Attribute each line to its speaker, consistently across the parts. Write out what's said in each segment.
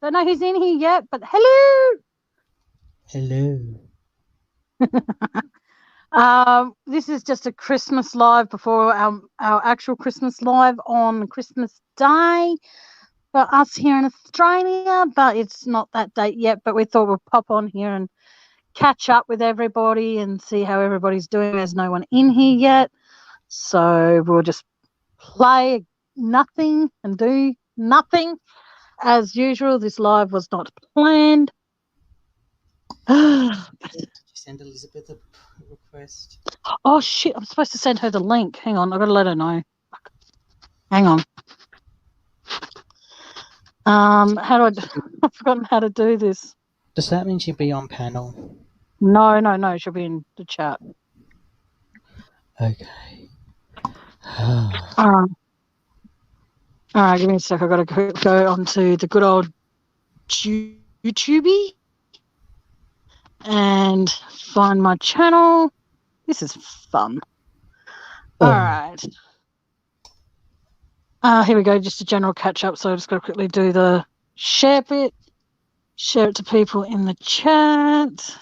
Speaker 1: Don't know who's in here yet, but hello.
Speaker 2: Hello.
Speaker 1: This is just a Christmas live before our actual Christmas live on Christmas Day for us here in Australia, but it's not that date yet. But we thought we'd pop on here and catch up with everybody and see how everybody's doing. There's no one in here yet, so we'll just play nothing and do nothing as usual. This live was not planned.
Speaker 2: Did you send Elizabeth a request?
Speaker 1: Oh shit, I'm supposed to send her the link. Hang on, I've got to let her know. Hang on. How do I've forgotten how to do this.
Speaker 2: Does that mean she'll be on panel?
Speaker 1: No, she'll be in the chat.
Speaker 2: Okay.
Speaker 1: All right, give me a sec. I've got to go onto the good old YouTube and find my channel. This is fun. All right. Here we go, just a general catch-up. So I'm just going to quickly do the share bit. Share it to people in the chat.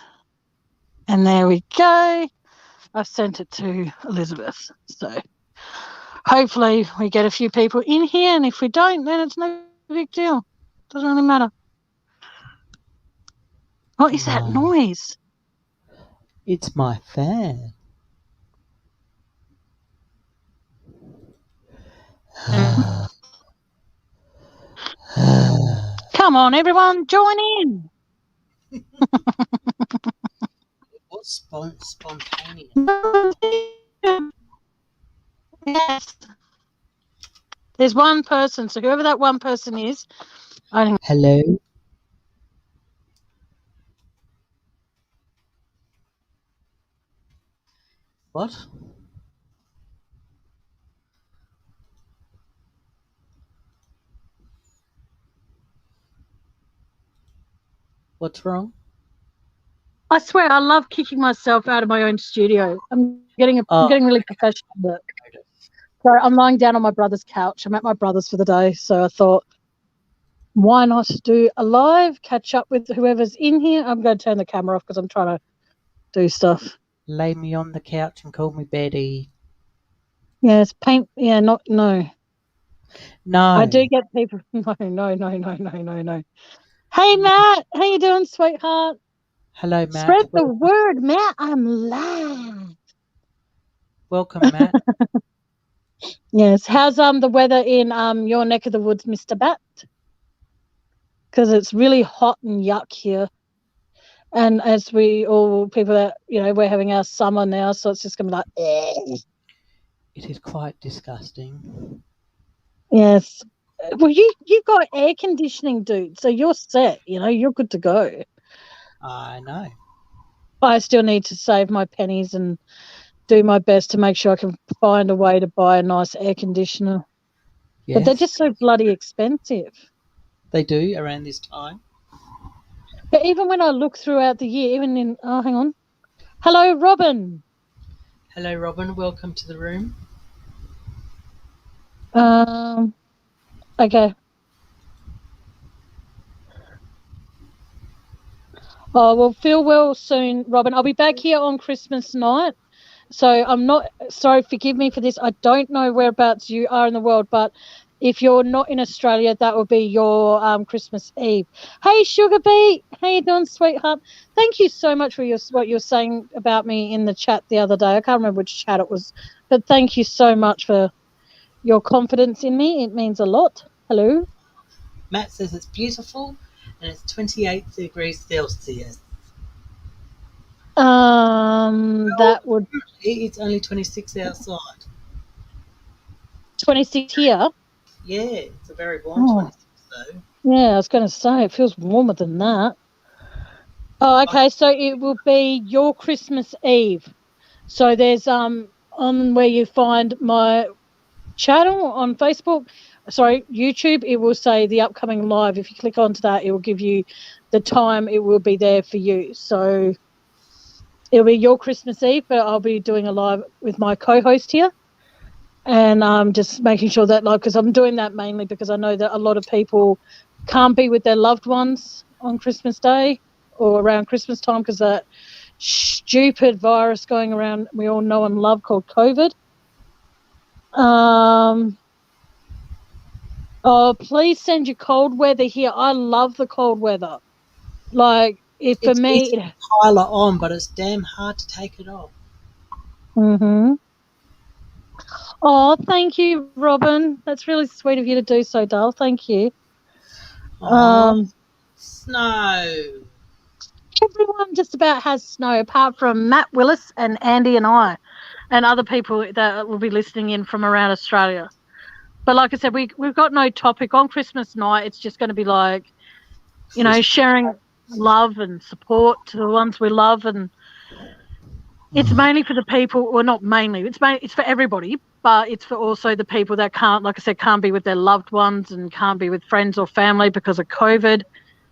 Speaker 1: And there we go. I've sent it to Elizabeth. So hopefully we get a few people in here. And if we don't, then it's no big deal. Doesn't really matter. What is that noise?
Speaker 2: It's my fan.
Speaker 1: Come on, everyone, join in.
Speaker 2: What's spontaneous?
Speaker 1: Yes. There's one person, so whoever that one person is.
Speaker 2: Hello. What? What's wrong?
Speaker 1: I swear, I love kicking myself out of my own studio. I'm getting really professional at it. So I'm lying down on my brother's couch. I'm at my brother's for the day, so I thought, why not do a live, catch up with whoever's in here. I'm going to turn the camera off because I'm trying to do stuff.
Speaker 2: Lay me on the couch and call me Betty.
Speaker 1: Yes, no.
Speaker 2: No.
Speaker 1: I do get people. No. Hey, Matt. How you doing, sweetheart?
Speaker 2: Hello, Matt.
Speaker 1: Spread the word, Matt. I'm live.
Speaker 2: Welcome, Matt.
Speaker 1: Yes. How's the weather in your neck of the woods, Mr. Bat? Because it's really hot and yuck here. And as people that, we're having our summer now, so it's just going to be like, eh.
Speaker 2: It is quite disgusting.
Speaker 1: Yes. Well, you've got air conditioning, dude, so you're set, you're good to go.
Speaker 2: I know.
Speaker 1: I still need to save my pennies and do my best to make sure I can find a way to buy a nice air conditioner. Yes. But they're just so bloody expensive.
Speaker 2: They do around this time.
Speaker 1: But even when I look throughout the year, hang on. Hello, Robin.
Speaker 2: Hello, Robin. Welcome to the room.
Speaker 1: Okay. Oh, well, feel well soon, Robin. I'll be back here on Christmas night. So I'm not – sorry, forgive me for this. I don't know whereabouts you are in the world, but if you're not in Australia, that will be your Christmas Eve. Hey, Sugar Bee. How you doing, sweetheart? Thank you so much for what you were saying about me in the chat the other day. I can't remember which chat it was, but thank you so much for your confidence in me. It means a lot. Hello.
Speaker 2: Matt says it's beautiful and it's 28 degrees Celsius.
Speaker 1: That would...
Speaker 2: It's only 26 outside.
Speaker 1: 26 here?
Speaker 2: Yeah, it's a very warm 26 though.
Speaker 1: Yeah, I was going to say, it feels warmer than that. Oh, okay, so it will be your Christmas Eve. So there's on where you find my channel on Facebook, YouTube, it will say the upcoming live. If you click onto that, it will give you the time it will be there for you. So it'll be your Christmas Eve, but I'll be doing a live with my co-host here. And I'm just making sure that, because I'm doing that mainly because I know that a lot of people can't be with their loved ones on Christmas Day or around Christmas time because that stupid virus going around we all know and love called COVID. Oh, please send your cold weather here. I love the cold weather. Like, if for
Speaker 2: It's
Speaker 1: me,
Speaker 2: easy to pile it on, but it's damn hard to take it off.
Speaker 1: Oh, thank you, Robin. That's really sweet of you to do so, Dale. Thank you.
Speaker 2: Oh, snow.
Speaker 1: Everyone just about has snow apart from Matt Willis and Andy and I and other people that will be listening in from around Australia. But like I said, we've got no topic on Christmas night. It's just going to be like, sharing love and support to the ones we love. And it's mainly for the people, well, not mainly, it's for everybody, but it's for also the people that can't, like I said, can't be with their loved ones and can't be with friends or family because of COVID.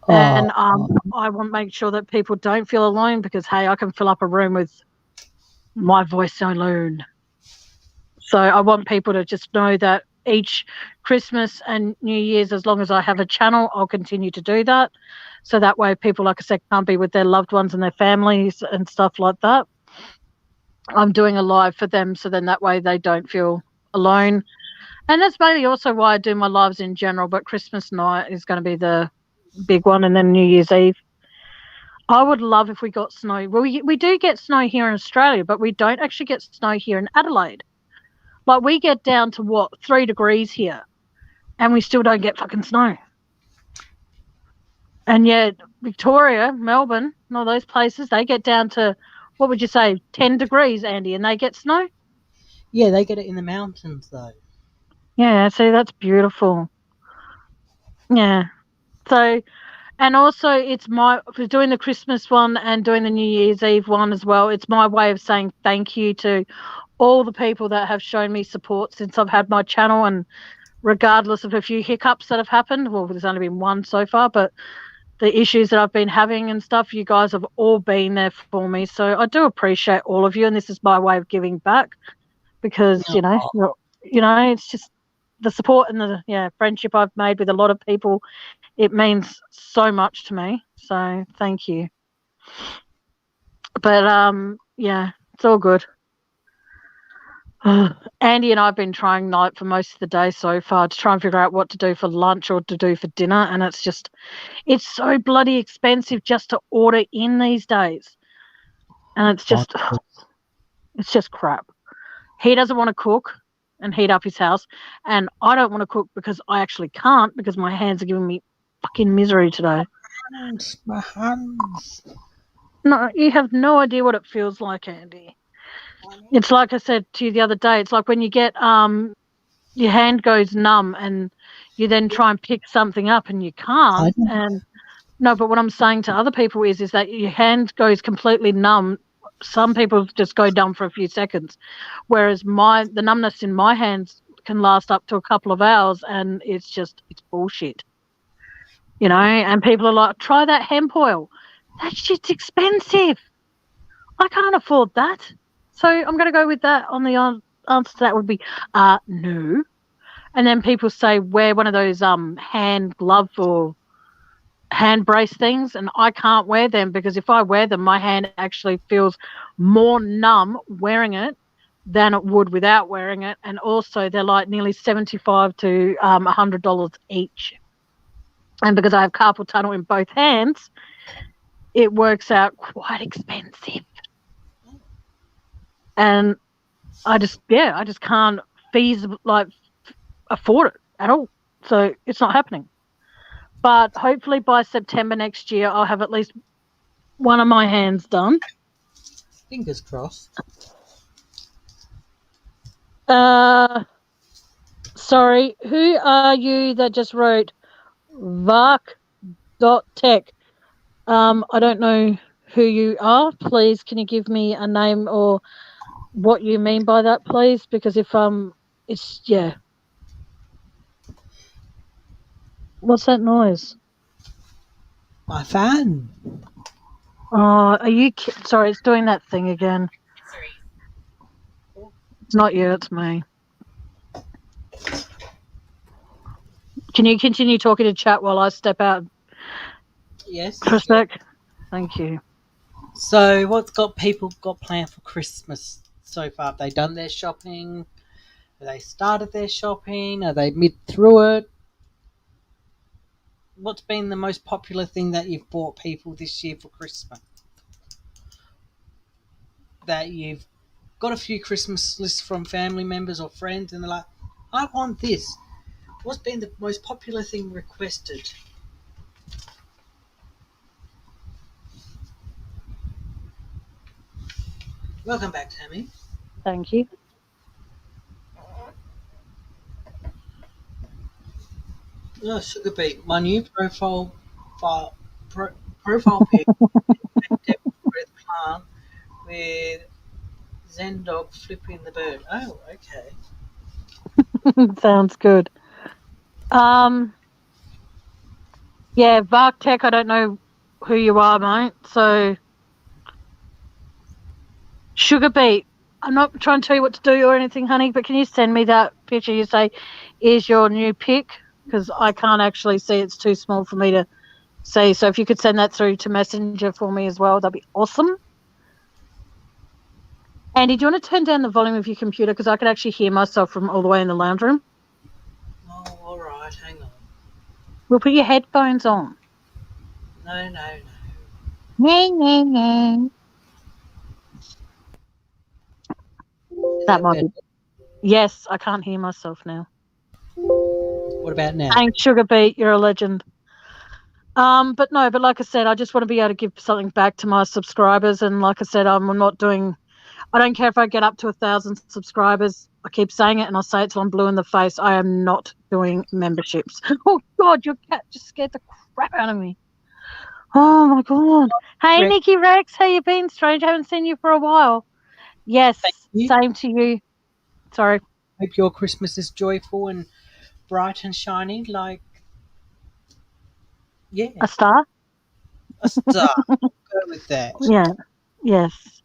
Speaker 1: And I want to make sure that people don't feel alone because, hey, I can fill up a room with my voice alone. So I want people to just know that each Christmas and New Year's, as long as I have a channel, I'll continue to do that. So that way people, like I said, can't be with their loved ones and their families and stuff like that. I'm doing a live for them so then that way they don't feel alone. And that's mainly also why I do my lives in general, but Christmas night is going to be the big one and then New Year's Eve. I would love if we got snow. Well, we do get snow here in Australia, but we don't actually get snow here in Adelaide. Like, we get down to, 3 degrees here, and we still don't get fucking snow. And yet Victoria, Melbourne, and all those places, they get down to, what would you say, 10 degrees, Andy, and they get snow?
Speaker 2: Yeah, they get it in the mountains, though.
Speaker 1: Yeah, see, that's beautiful. Yeah. So, and also it's for doing the Christmas one and doing the New Year's Eve one as well, it's my way of saying thank you to all the people that have shown me support since I've had my channel, and regardless of a few hiccups that have happened, well, there's only been one so far, but the issues that I've been having and stuff, you guys have all been there for me. So I do appreciate all of you, and this is my way of giving back because, it's just the support and the friendship I've made with a lot of people. It means so much to me. So thank you. But, it's all good. Andy and I have been trying night for most of the day so far to try and figure out what to do for lunch or to do for dinner, and it's so bloody expensive just to order in these days, and it's just crap. He doesn't want to cook and heat up his house, and I don't want to cook because I actually can't because my hands are giving me fucking misery today.
Speaker 2: My hands.
Speaker 1: No, you have no idea what it feels like, Andy. It's like I said to you the other day, it's like when you get your hand goes numb and you then try and pick something up and you can't. And no, but what I'm saying to other people is that your hand goes completely numb. Some people just go numb for a few seconds, whereas the numbness in my hands can last up to a couple of hours, and it's bullshit. And people are like, try that hemp oil. That shit's expensive. I can't afford that. So I'm going to go with that. On the answer to that would be no. And then people say wear one of those hand glove or hand brace things, and I can't wear them because if I wear them, my hand actually feels more numb wearing it than it would without wearing it. And also they're like nearly $75 to $100 each. And because I have carpal tunnel in both hands, it works out quite expensive. And I just can't afford it at all. So it's not happening. But hopefully by September next year, I'll have at least one of my hands done.
Speaker 2: Fingers crossed.
Speaker 1: Sorry, who are you that just wrote Vark.tech? I don't know who you are. Please, can you give me a name or what you mean by that, please? Because if what's that noise?
Speaker 2: My fan.
Speaker 1: Oh, are you sorry, it's doing that thing again. It's not you, it's me. Can you continue talking to chat while I step out
Speaker 2: Yes.
Speaker 1: for a sec? Thank you.
Speaker 2: So, what's got people got planned for Christmas so far? Have they done their shopping? Have they started their shopping? Are they mid through it? What's been the most popular thing that you've bought people this year for Christmas? That you've got a few Christmas lists from family members or friends, and they're like, "I want this." What's been the most popular thing requested? Welcome back, Tammy.
Speaker 1: Thank you.
Speaker 2: Oh, Sugar Beet, my new profile pic with plant with Zendog flipping the bird. Oh, okay.
Speaker 1: Sounds good. Yeah, Vark Tech, I don't know who you are, mate. So, Sugar Beet, I'm not trying to tell you what to do or anything, honey, but can you send me that picture you say is your new pic? Because I can't actually see. It's too small for me to see. So if you could send that through to Messenger for me as well, that'd be awesome. Andy, do you want to turn down the volume of your computer? Because I could actually hear myself from all the way in the lounge room.
Speaker 2: Oh, all right. Hang on.
Speaker 1: We'll put your headphones on.
Speaker 2: No. Is
Speaker 1: That might
Speaker 2: better?
Speaker 1: be. Yes, I can't hear myself now.
Speaker 2: What about now?
Speaker 1: Thanks, Sugar Beet. You're a legend. But like I said, I just want to be able to give something back to my subscribers. And like I said, I'm not doing. I don't care if I get up to 1,000 subscribers. I keep saying it, and I'll say it till I'm blue in the face. I am not doing memberships. Oh God, your cat just scared the crap out of me. Oh my God. Hey,
Speaker 2: Rex.
Speaker 1: Nikki Rex, how you been? Strange, I haven't seen you for a while. Yes,
Speaker 2: you.
Speaker 1: same to you. Sorry.
Speaker 2: Hope your Christmas is joyful and bright and shiny. Like, yeah,
Speaker 1: A star?
Speaker 2: a star. Go with that.
Speaker 1: Yeah. Yes.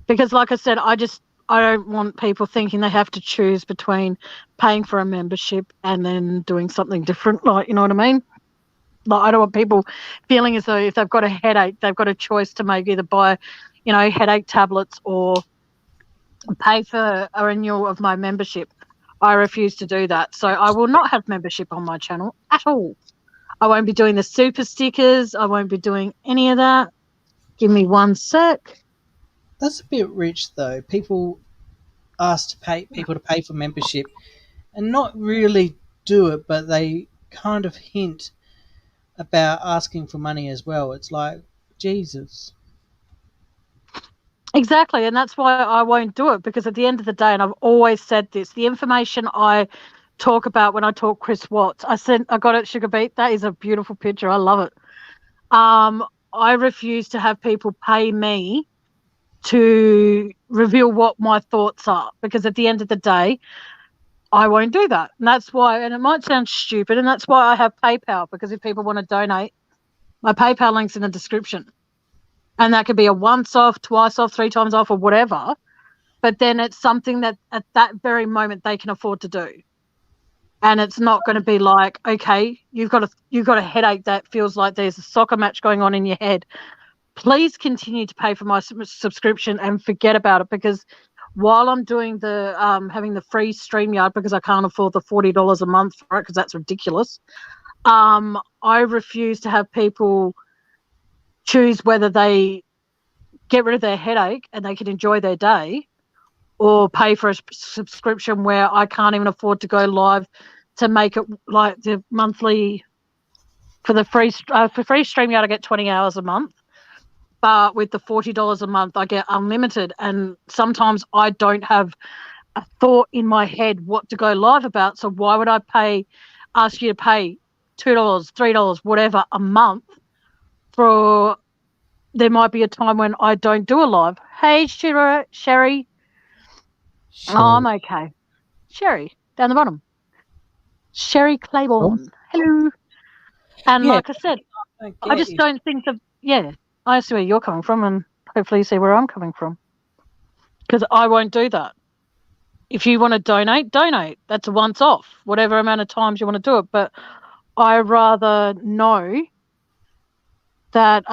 Speaker 1: Because like I said, I don't want people thinking they have to choose between paying for a membership and then doing something different. Like, you know what I mean? Like, I don't want people feeling as though if they've got a headache, they've got a choice to make either buy, headache tablets or pay for a renewal of my membership. I refuse to do that. So I will not have membership on my channel at all. I won't be doing the super stickers. I won't be doing any of that. Give me one sec.
Speaker 2: That's a bit rich, though. People ask people to pay for membership and not really do it, but they kind of hint about asking for money as well. It's like, Jesus.
Speaker 1: Exactly, and that's why I won't do it, because at the end of the day, and I've always said this, the information I talk about when I talk Chris Watts, I got it, Sugar Beet. That is a beautiful picture. I love it. I refuse to have people pay me to reveal what my thoughts are, because at the end of the day, I won't do that. And that's why, and it might sound stupid, and that's why I have PayPal, because if people want to donate, my PayPal link's in the description. And that could be a once off, twice off, 3 times off, or whatever. But then it's something that at that very moment they can afford to do. And it's not going to be like, okay, you've got a headache that feels like there's a soccer match going on in your head. Please continue to pay for my subscription and forget about it, because while I'm doing the having the free StreamYard, because I can't afford the $40 a month for it, because that's ridiculous, I refuse to have people choose whether they get rid of their headache and they can enjoy their day, or pay for a subscription where I can't even afford to go live to make it like the monthly. For the free StreamYard, I get 20 hours a month, but with the $40 a month, I get unlimited. And sometimes I don't have a thought in my head what to go live about. So why would I ask you to pay $2, $3, whatever a month for? There might be a time when I don't do a live. Hey, Sherry. Oh, I'm okay. Sherry, down the bottom. Sherry Claiborne. Hello. And
Speaker 2: Yeah,
Speaker 1: like I said, I just don't think that, I see where you're coming from, and hopefully you see where I'm coming from. Because I won't do that. If you want to donate, donate. That's a once off, whatever amount of times you want to do it. But I rather know that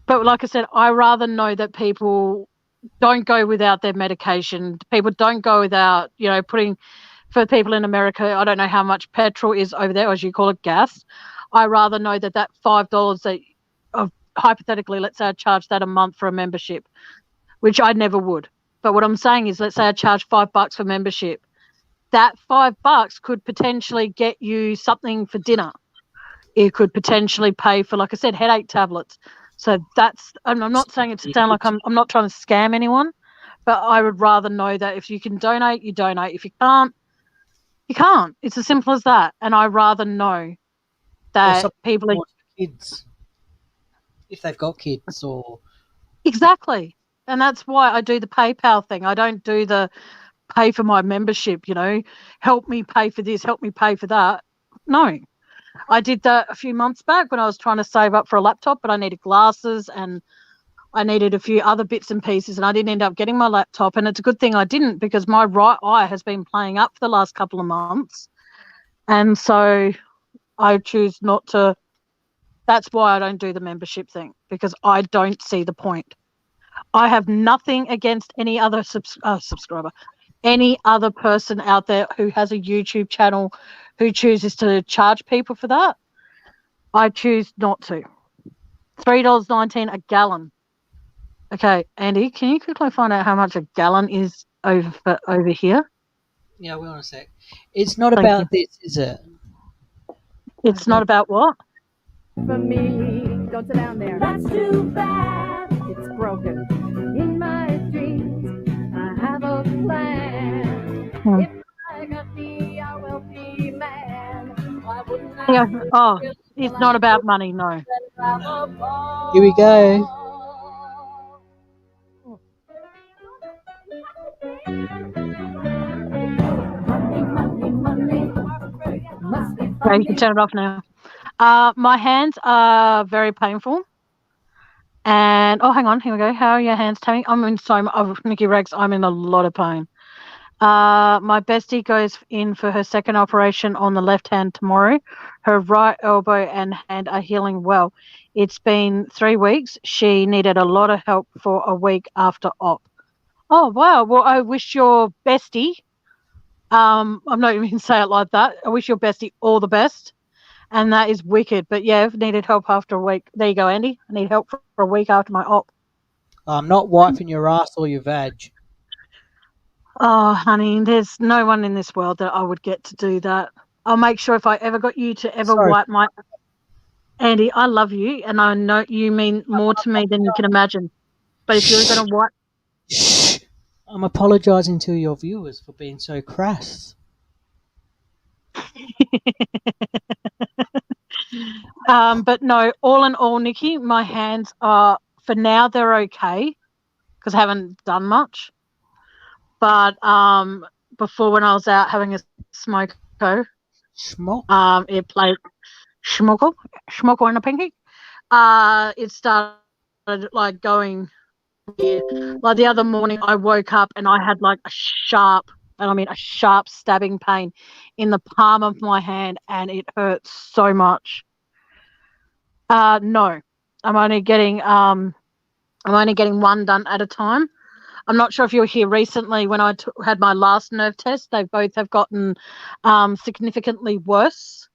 Speaker 1: but like I said, I rather know that people don't go without their medication. People don't go without, putting, for people in America, I don't know how much petrol is over there, or as you call it, gas. I rather know that $5 that, hypothetically, let's say I charge that a month for a membership, which I never would. But what I'm saying is, let's say I charge $5 for membership. That $5 could potentially get you something for dinner. It could potentially pay for, like I said, headache tablets. So and I'm not saying it to sound like I'm not trying to scam anyone, but I would rather know that if you can donate, you donate. If you can't, you can't. It's as simple as that. And I rather know that people are
Speaker 2: kids, if they've got kids, or
Speaker 1: exactly. And that's why I do the PayPal thing. I don't do the pay for my membership, help me pay for this, help me pay for that. No. I did that a few months back when I was trying to save up for a laptop, but I needed glasses and I needed a few other bits and pieces, and I didn't end up getting my laptop. And it's a good thing I didn't, because my right eye has been playing up for the last couple of months. And so I choose not to. That's why I don't do the membership thing, because I don't see the point. I have nothing against any other subscriber, any other person out there who has a YouTube channel who chooses to charge people for that. I choose not to. $3.19 a gallon. Okay, Andy, can you quickly find out how much a gallon is over here?
Speaker 2: Yeah, wait on a sec. It's not about this, is it?
Speaker 1: It's not about what?
Speaker 3: For me, don't sit down there. That's too bad. It's broken. In my dreams, I have a plan. If I got be a wealthy man, why wouldn't I?
Speaker 1: Yeah. Oh, it's not about money, no.
Speaker 2: Here we go.
Speaker 1: Okay, you can turn it off now. My hands are very painful. And, hang on, here we go. How are your hands, Tammy? I'm in Nikki Rex, I'm in a lot of pain. My bestie goes in for her second operation on the left hand tomorrow. Her right elbow and hand are healing well. It's been 3 weeks. She needed a lot of help for a week after op. Oh, wow. Well, I wish your bestie, I'm not even going to say it like that. I wish your bestie all the best. And that is wicked. But yeah, I've needed help after a week. There you go, Andy. I need help for a week after my op.
Speaker 2: I'm not wiping your ass or your vag.
Speaker 1: Oh, honey, there's no one in this world that I would get to do that. I'll make sure if I ever got you to ever wipe my... Andy, I love you, and I know you mean more to me than you can imagine. But if you're going to wipe...
Speaker 2: Shh. I'm apologising to your viewers for being so crass.
Speaker 1: But no, all in all, Nikki, my hands are, for now, they're okay, because I haven't done much. But before, when I was out having a smoko, it played schmockle and a pinky. It started like going weird. Like the other morning, I woke up and I had like a sharp stabbing pain in the palm of my hand, and it hurt so much. No, I'm only getting one done at a time. I'm not sure if you were here recently when I had my last nerve test. They both have gotten significantly worse.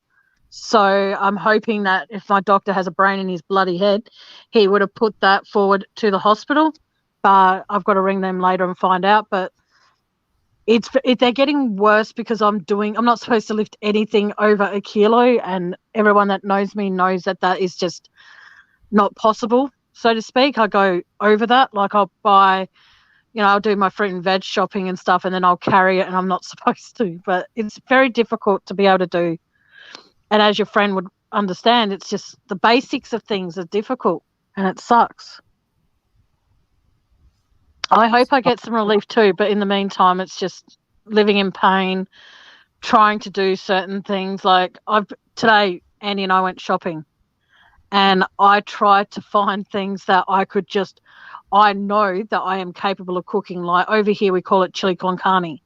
Speaker 1: So I'm hoping that if my doctor has a brain in his bloody head, he would have put that forward to the hospital. But I've got to ring them later and find out. But they're getting worse because I'm not supposed to lift anything over a kilo, and everyone that knows me knows that is just not possible, so to speak. I go over that. Like I'll buy, I'll do my fruit and veg shopping and stuff, and then I'll carry it, and I'm not supposed to. But it's very difficult to be able to do. And as your friend would understand, it's just the basics of things are difficult, and it sucks. I hope I get some relief too, but in the meantime, it's just living in pain, trying to do certain things. Like today, Andy and I went shopping, and I tried to find things that I know that I am capable of cooking. Like over here, we call it chili con carne.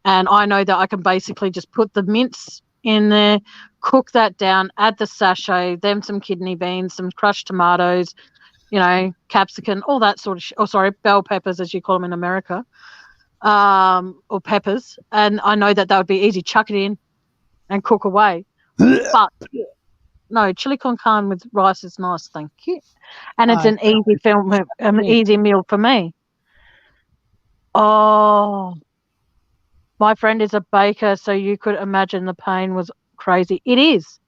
Speaker 1: And I know that I can basically just put the mince in there, cook that down, add the sachet, then some kidney beans, some crushed tomatoes, capsicum, all that sort of bell peppers, as you call them in America, or peppers. And I know that would be easy. Chuck it in and cook away. But no, chili con carne with rice is nice, thank you. And it's an easy meal for me. Oh, my friend is a baker, so you could imagine the pain was crazy. It is.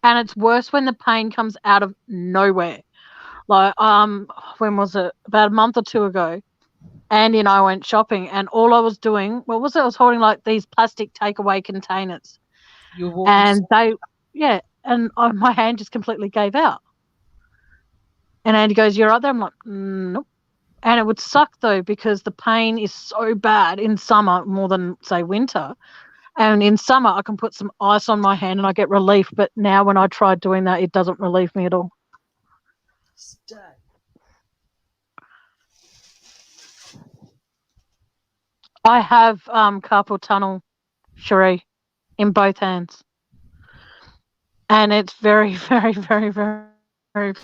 Speaker 1: And it's worse when the pain comes out of nowhere. Like, when was it? About a month or two ago, Andy and I went shopping, and all I was doing, what was it? I was holding like these plastic takeaway containers. And my hand just completely gave out. And Andy goes, "You're right there?" I'm like, "Nope." And it would suck though, because the pain is so bad in summer more than, say, winter. And in summer, I can put some ice on my hand and I get relief. But now when I try doing that, it doesn't relieve me at all.
Speaker 2: Stay.
Speaker 1: I have carpal tunnel, Cherie, in both hands. And it's very, very, very, very, very...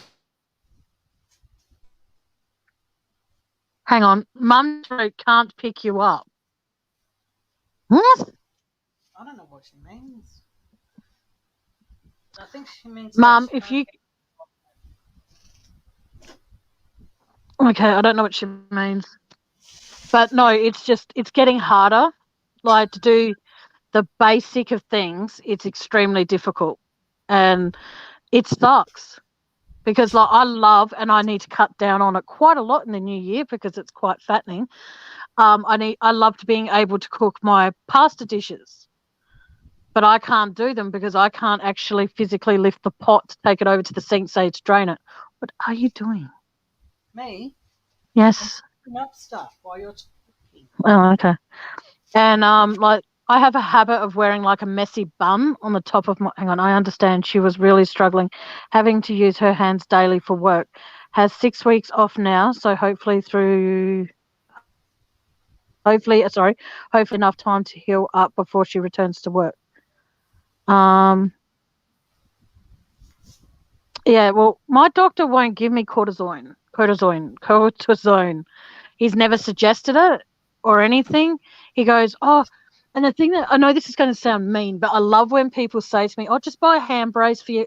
Speaker 1: Hang on. Mum can't pick you up. What?
Speaker 2: I don't know what she means. I think she means...
Speaker 1: Mum, if you... Okay, I don't know what she means. But no, it's getting harder. Like, to do the basic of things, it's extremely difficult. And it sucks. Because like, I love, and I need to cut down on it quite a lot in the new year because it's quite fattening. I loved being able to cook my pasta dishes, but I can't do them because I can't actually physically lift the pot to take it over to the sink, say, to drain it. What are you doing?
Speaker 2: Me?
Speaker 1: Yes.
Speaker 2: I'm picking up stuff while you're talking.
Speaker 1: Oh, okay. And like, I have a habit of wearing like a messy bun on the top of my... Hang on, I understand she was really struggling, having to use her hands daily for work. Has 6 weeks off now, so hopefully enough time to heal up before she returns to work. Yeah, well, my doctor won't give me cortisone. He's never suggested it or anything. He goes, oh... And the thing that, I know this is going to sound mean, but I love when people say to me, oh, just buy a hand brace for you,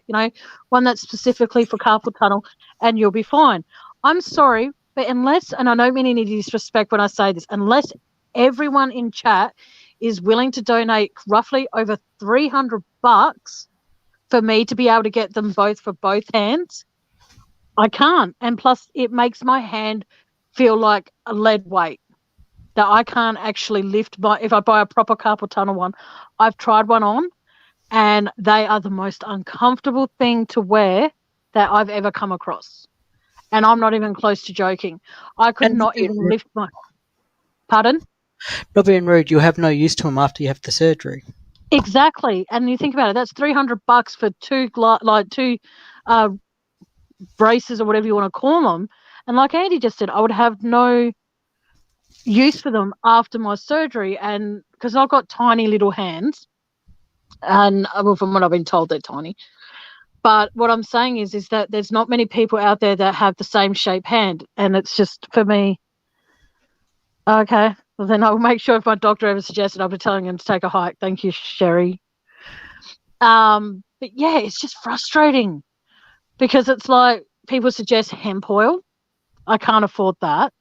Speaker 1: one that's specifically for carpal tunnel and you'll be fine. I'm sorry, but unless, and I don't mean any disrespect when I say this, unless everyone in chat is willing to donate roughly over $300 for me to be able to get them both for both hands, I can't. And plus it makes my hand feel like a lead weight. That I can't actually lift if I buy a proper carpal tunnel one. I've tried one on and they are the most uncomfortable thing to wear that I've ever come across. And I'm not even close to joking. I could not even lift my... Pardon?
Speaker 2: Not being rude, you'll have no use to them after you have the surgery.
Speaker 1: Exactly. And you think about it, that's $300 for two braces or whatever you want to call them. And like Andy just said, I would have no use for them after my surgery, and because I've got tiny little hands, and well, from what I've been told, they're tiny. But what I'm saying is that there's not many people out there that have the same shape hand, and it's just, for me, okay, well then I'll make sure if my doctor ever suggests it, I'll be telling him to take a hike. Thank you, Sherry. But yeah, it's just frustrating because it's like people suggest hemp oil. I can't afford that.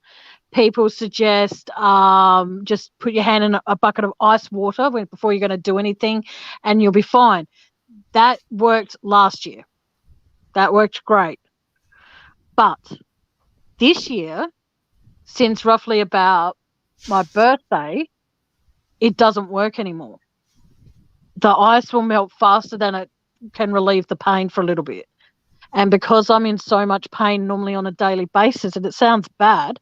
Speaker 1: People suggest just put your hand in a bucket of ice water before you're going to do anything and you'll be fine. That worked last year. That worked great. But this year, since roughly about my birthday, it doesn't work anymore. The ice will melt faster than it can relieve the pain for a little bit. And because I'm in so much pain normally on a daily basis, and it sounds bad,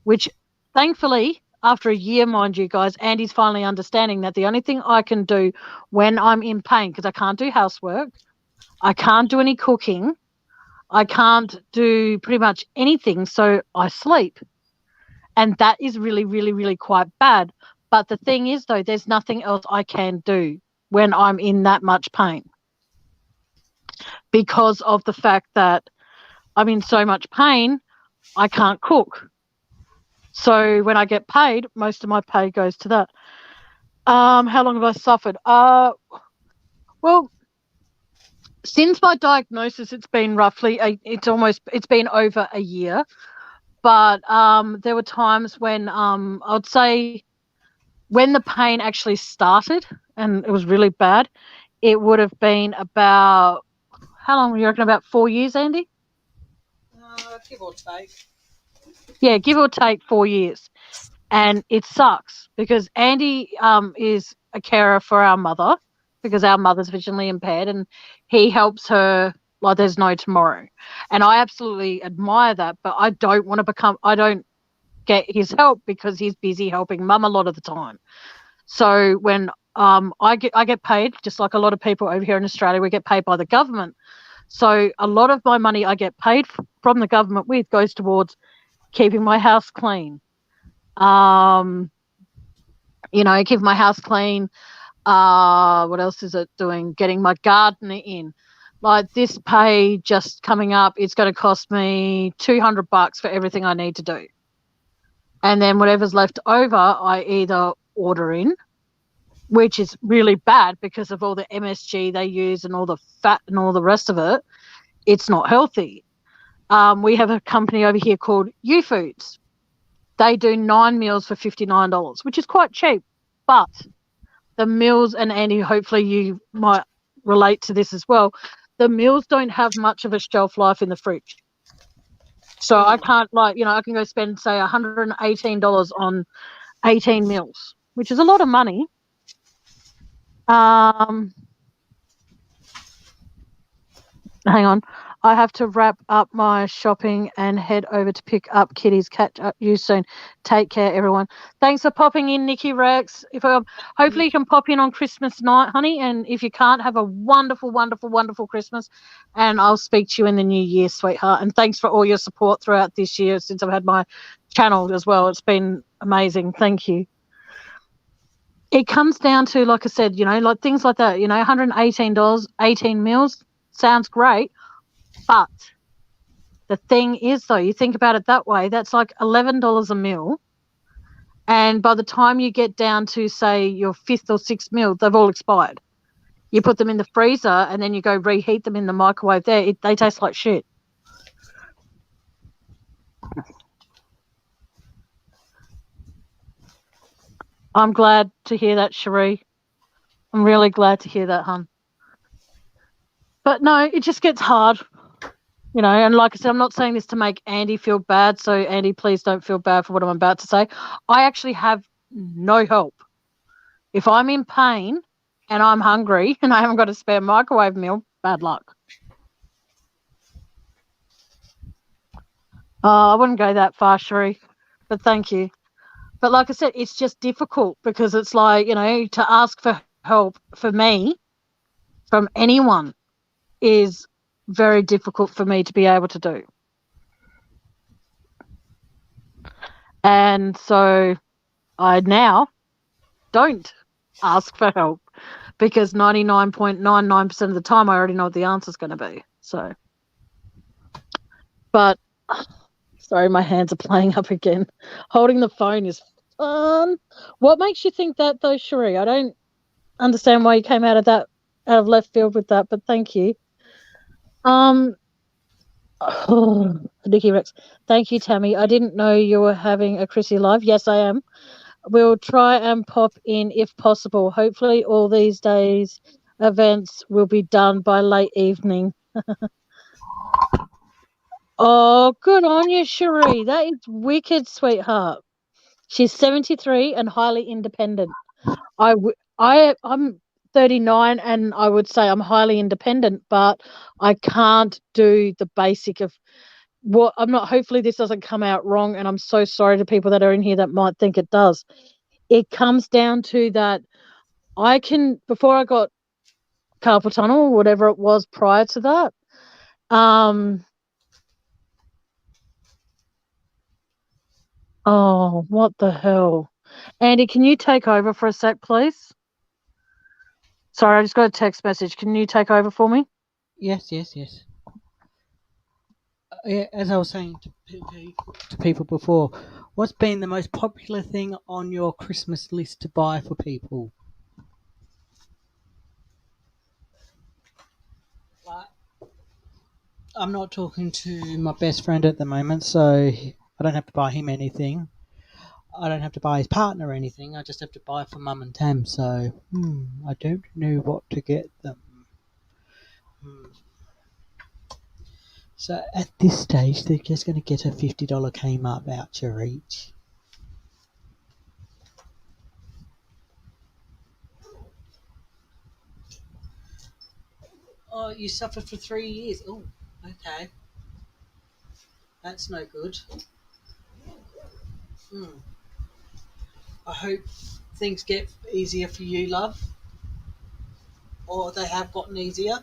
Speaker 1: which thankfully, after a year, mind you guys, Andy's finally understanding that the only thing I can do when I'm in pain, because I can't do housework, I can't do any cooking, I can't do pretty much anything, so I sleep. And that is really, really, really quite bad. But the thing is, though, there's nothing else I can do when I'm in that much pain because of the fact that I'm in so much pain, I can't cook. So when I get paid, most of my pay goes to that. How long have I suffered? Well, since my diagnosis, it's been it's been over a year. But there were times when I'd say when the pain actually started and it was really bad, it would have been about, how long do you reckon, about 4 years, Andy?
Speaker 2: Give or take.
Speaker 1: Yeah, give or take 4 years. And it sucks because Andy is a carer for our mother because our mother's visually impaired, and he helps her like there's no tomorrow. And I absolutely admire that, but I don't get his help because he's busy helping mum a lot of the time. So when I get paid, just like a lot of people over here in Australia, we get paid by the government. So a lot of my money I get paid from the government with goes towards keeping my house clean. Keep my house clean. What else is it doing? Getting my gardener in. Like this pay just coming up, it's going to cost me $200 for everything I need to do. And then whatever's left over, I either order in, which is really bad because of all the MSG they use and all the fat and all the rest of it. It's not healthy. We have a company over here called U-Foods. They do 9 meals for $59, which is quite cheap. But the meals, and Andy, hopefully you might relate to this as well, the meals don't have much of a shelf life in the fridge. So I can't I can go spend, say, $118 on 18 meals, which is a lot of money. Hang on. I have to wrap up my shopping and head over to pick up Kitty's. Catch up you soon. Take care, everyone. Thanks for popping in, Nikki Rex. Hopefully you can pop in on Christmas night, honey. And if you can't, have a wonderful, wonderful, wonderful Christmas. And I'll speak to you in the new year, sweetheart. And thanks for all your support throughout this year since I've had my channel as well. It's been amazing. Thank you. It comes down to, like I said, like things like that, $118, 18 meals, sounds great. But the thing is, though, you think about it that way, that's like $11 a meal. And by the time you get down to, say, your 5th or 6th meal, they've all expired. You put them in the freezer and then you go reheat them in the microwave there. They taste like shit. I'm glad to hear that, Cherie. I'm really glad to hear that, hon. But no, it just gets hard. And like I said, I'm not saying this to make Andy feel bad, so Andy, please don't feel bad for what I'm about to say. I actually have no help. If I'm in pain and I'm hungry and I haven't got a spare microwave meal, bad luck. I wouldn't go that far, Cherie, but thank you. But like I said, it's just difficult because it's like, to ask for help for me from anyone is very difficult for me to be able to do. And so I now don't ask for help because 99.99% of the time I already know what the answer is going to be. So, but sorry, my hands are playing up again. Holding the phone is fun. What makes you think that, though, Cherie? I don't understand why you came out of left field with that, but thank you. Nikki Rex, thank you, Tammy. I didn't know you were having a Chrissy live. Yes, I am. We'll try and pop in if possible. Hopefully all these days events will be done by late evening. Oh, good on you, Cherie. That is wicked, sweetheart. She's 73 and highly independent. I'm 39 and I would say I'm highly independent, but I can't do the basic of what I'm not. Hopefully this doesn't come out wrong, and I'm so sorry to people that are in here that might think it does. It comes down to that before I got carpal tunnel or whatever it was prior to that, oh, what the hell? Andy, can you take over for a sec, please? Sorry, I just got a text message. Can you take over for me?
Speaker 2: Yes. Yeah, as I was saying to people before, what's been the most popular thing on your Christmas list to buy for people? Like, I'm not talking to my best friend at the moment, so I don't have to buy him anything. I don't have to buy his partner anything. I just have to buy for Mum and Tam. So, I don't know what to get them. So at this stage, they're just going to get a $50 Kmart voucher each. Oh, you suffered for 3 years. Oh, okay. That's no good. I hope things get easier for you, love. Or they have gotten easier.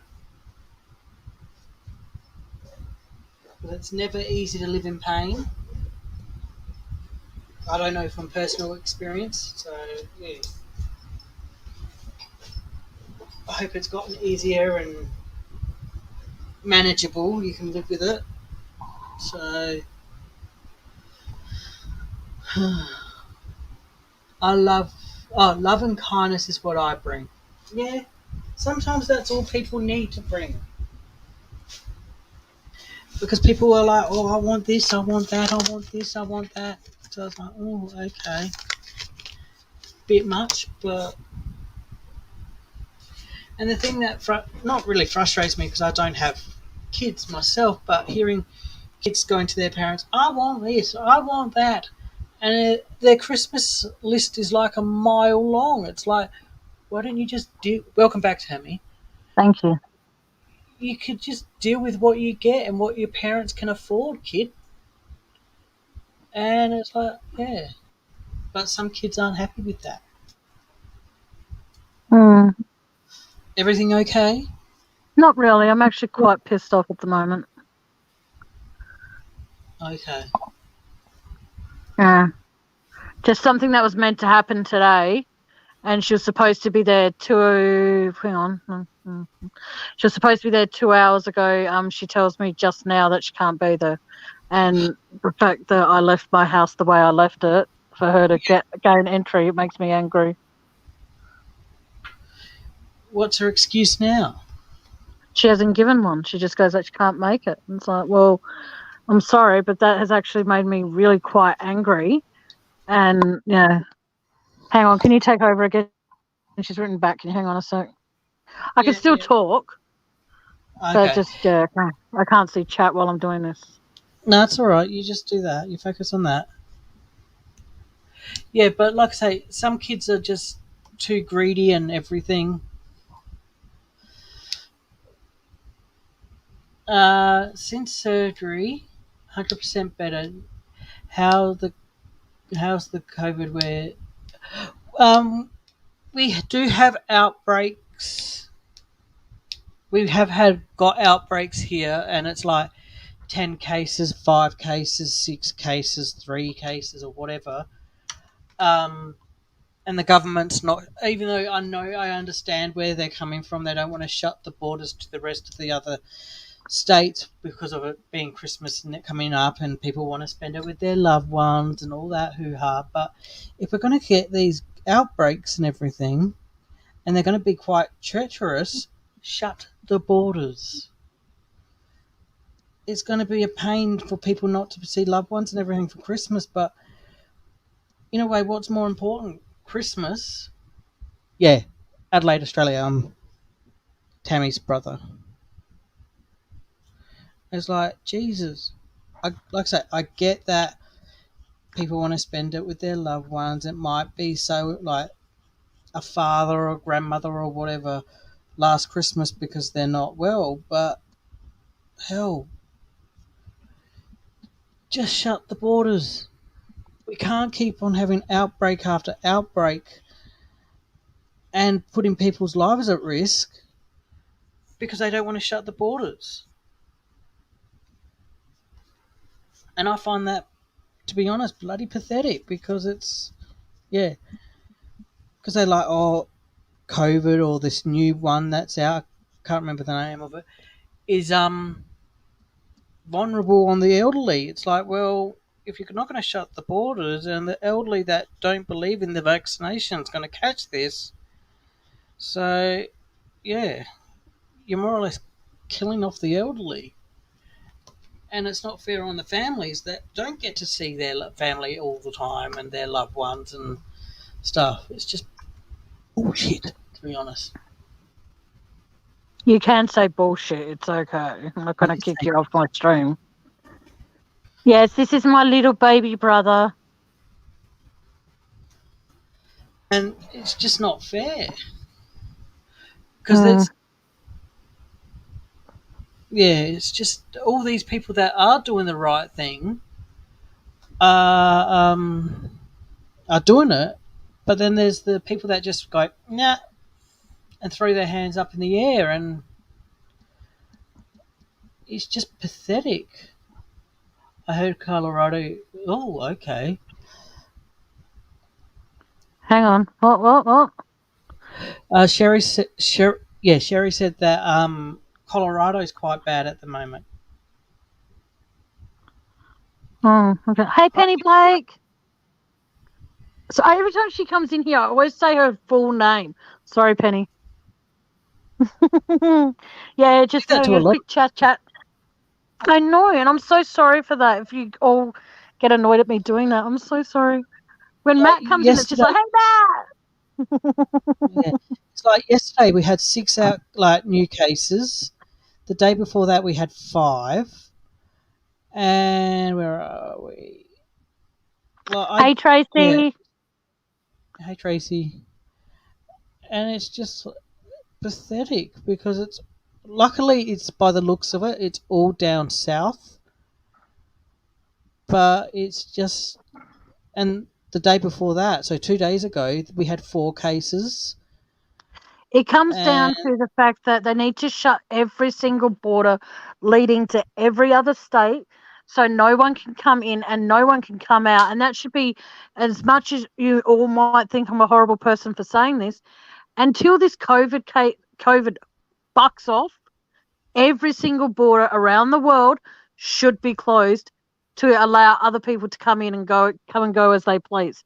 Speaker 2: But it's never easy to live in pain. I don't know from personal experience. So, yeah. I hope it's gotten easier and manageable. You can live with it. So, love and kindness is what I bring. Yeah, sometimes that's all people need to bring. Because people are like, oh, I want this, I want that, I want this, I want that. So I was like, oh, okay. Bit much, but... And the thing that not really frustrates me, because I don't have kids myself, but hearing kids going to their parents, I want this, I want that. And their Christmas list is like a mile long. It's like, why don't you just do... Welcome back, Tammy.
Speaker 1: Thank you.
Speaker 2: You could just deal with what you get and what your parents can afford, kid. And it's like, yeah. But some kids aren't happy with that. Everything okay?
Speaker 1: Not really. I'm actually quite pissed off at the moment.
Speaker 2: Okay.
Speaker 1: Yeah. Just something that was meant to happen today, and she was supposed to be there She was supposed to be there 2 hours ago. She tells me just now that she can't be there. And the fact that I left my house the way I left it for her to gain entry, it makes me angry.
Speaker 2: What's her excuse now?
Speaker 1: She hasn't given one. She just goes that she can't make it. And it's like, well, I'm sorry, but that has actually made me really quite angry. And, yeah. Hang on, can you take over again? She's written back. Can you hang on a sec? I can still talk.
Speaker 2: Okay.
Speaker 1: But just, I can't see chat while I'm doing this.
Speaker 2: No, it's all right. You just do that. You focus on that. Yeah, but like I say, some kids are just too greedy and everything. Since surgery, 100% better. How's the COVID where we do have outbreaks. We have got outbreaks here, and it's like 10 cases, 5 cases, 6 cases, 3 cases, or whatever. And the government's not, even though I understand where they're coming from, they don't want to shut the borders to the rest of the other states because of it being Christmas and it coming up and people want to spend it with their loved ones and all that hoo-ha. But if we're going to get these outbreaks and everything, and they're going to be quite treacherous, shut the borders. It's going to be a pain for people not to see loved ones and everything for Christmas, but in a way, what's more important? Christmas? Yeah, Adelaide, Australia. I'm Tammy's brother. It's like, Jesus. Like I say, I get that people want to spend it with their loved ones. It might be so, like, a father or grandmother or whatever last Christmas because they're not well, but hell, just shut the borders. We can't keep on having outbreak after outbreak and putting people's lives at risk because they don't want to shut the borders. And I find that, to be honest, bloody pathetic because it's Yeah, because they're like, oh, COVID or this new one that's out. Can't remember the name of it. Is vulnerable on the elderly. It's like, well, if you're not going to shut the borders and the elderly that don't believe in the vaccination is going to catch this, so yeah, you're more or less killing off the elderly. And it's not fair on the families that don't get to see their family all the time and their loved ones and stuff. It's just bullshit, to be honest.
Speaker 1: You can say bullshit. It's okay. I'm not going to kick you off my stream. Yes, this is my little baby brother.
Speaker 2: And it's just not fair. Because there's, yeah, it's just all these people that are doing the right thing are doing it, but then there's the people that just go, nah, and throw their hands up in the air, and it's just pathetic. I heard Colorado. Oh, okay.
Speaker 1: Hang on. What?
Speaker 2: Sherry said. Sherry said that Colorado's quite bad at the moment.
Speaker 1: Oh, okay. Hey, Penny Blake. So every time she comes in here, I always say her full name. Sorry, Penny. Yeah, just having a quick chat. I know, and I'm so sorry for that. If you all get annoyed at me doing that, I'm so sorry. When Matt comes in, it's just like, hey, Matt!
Speaker 2: Yeah. It's like yesterday we had 6 out new cases. The day before that we had 5. And where are we? Well,
Speaker 1: hey, Tracy.
Speaker 2: Yeah. Hey, Tracy. And it's just pathetic because it's luckily it's by the looks of it, it's all down south. But it's just, and the day before that, so 2 days ago, we had 4 cases.
Speaker 1: It comes down to the fact that they need to shut every single border leading to every other state, so no one can come in and no one can come out. And that should be, as much as you all might think I'm a horrible person for saying this, until this COVID bucks off, every single border around the world should be closed to allow other people to come in and come and go as they please.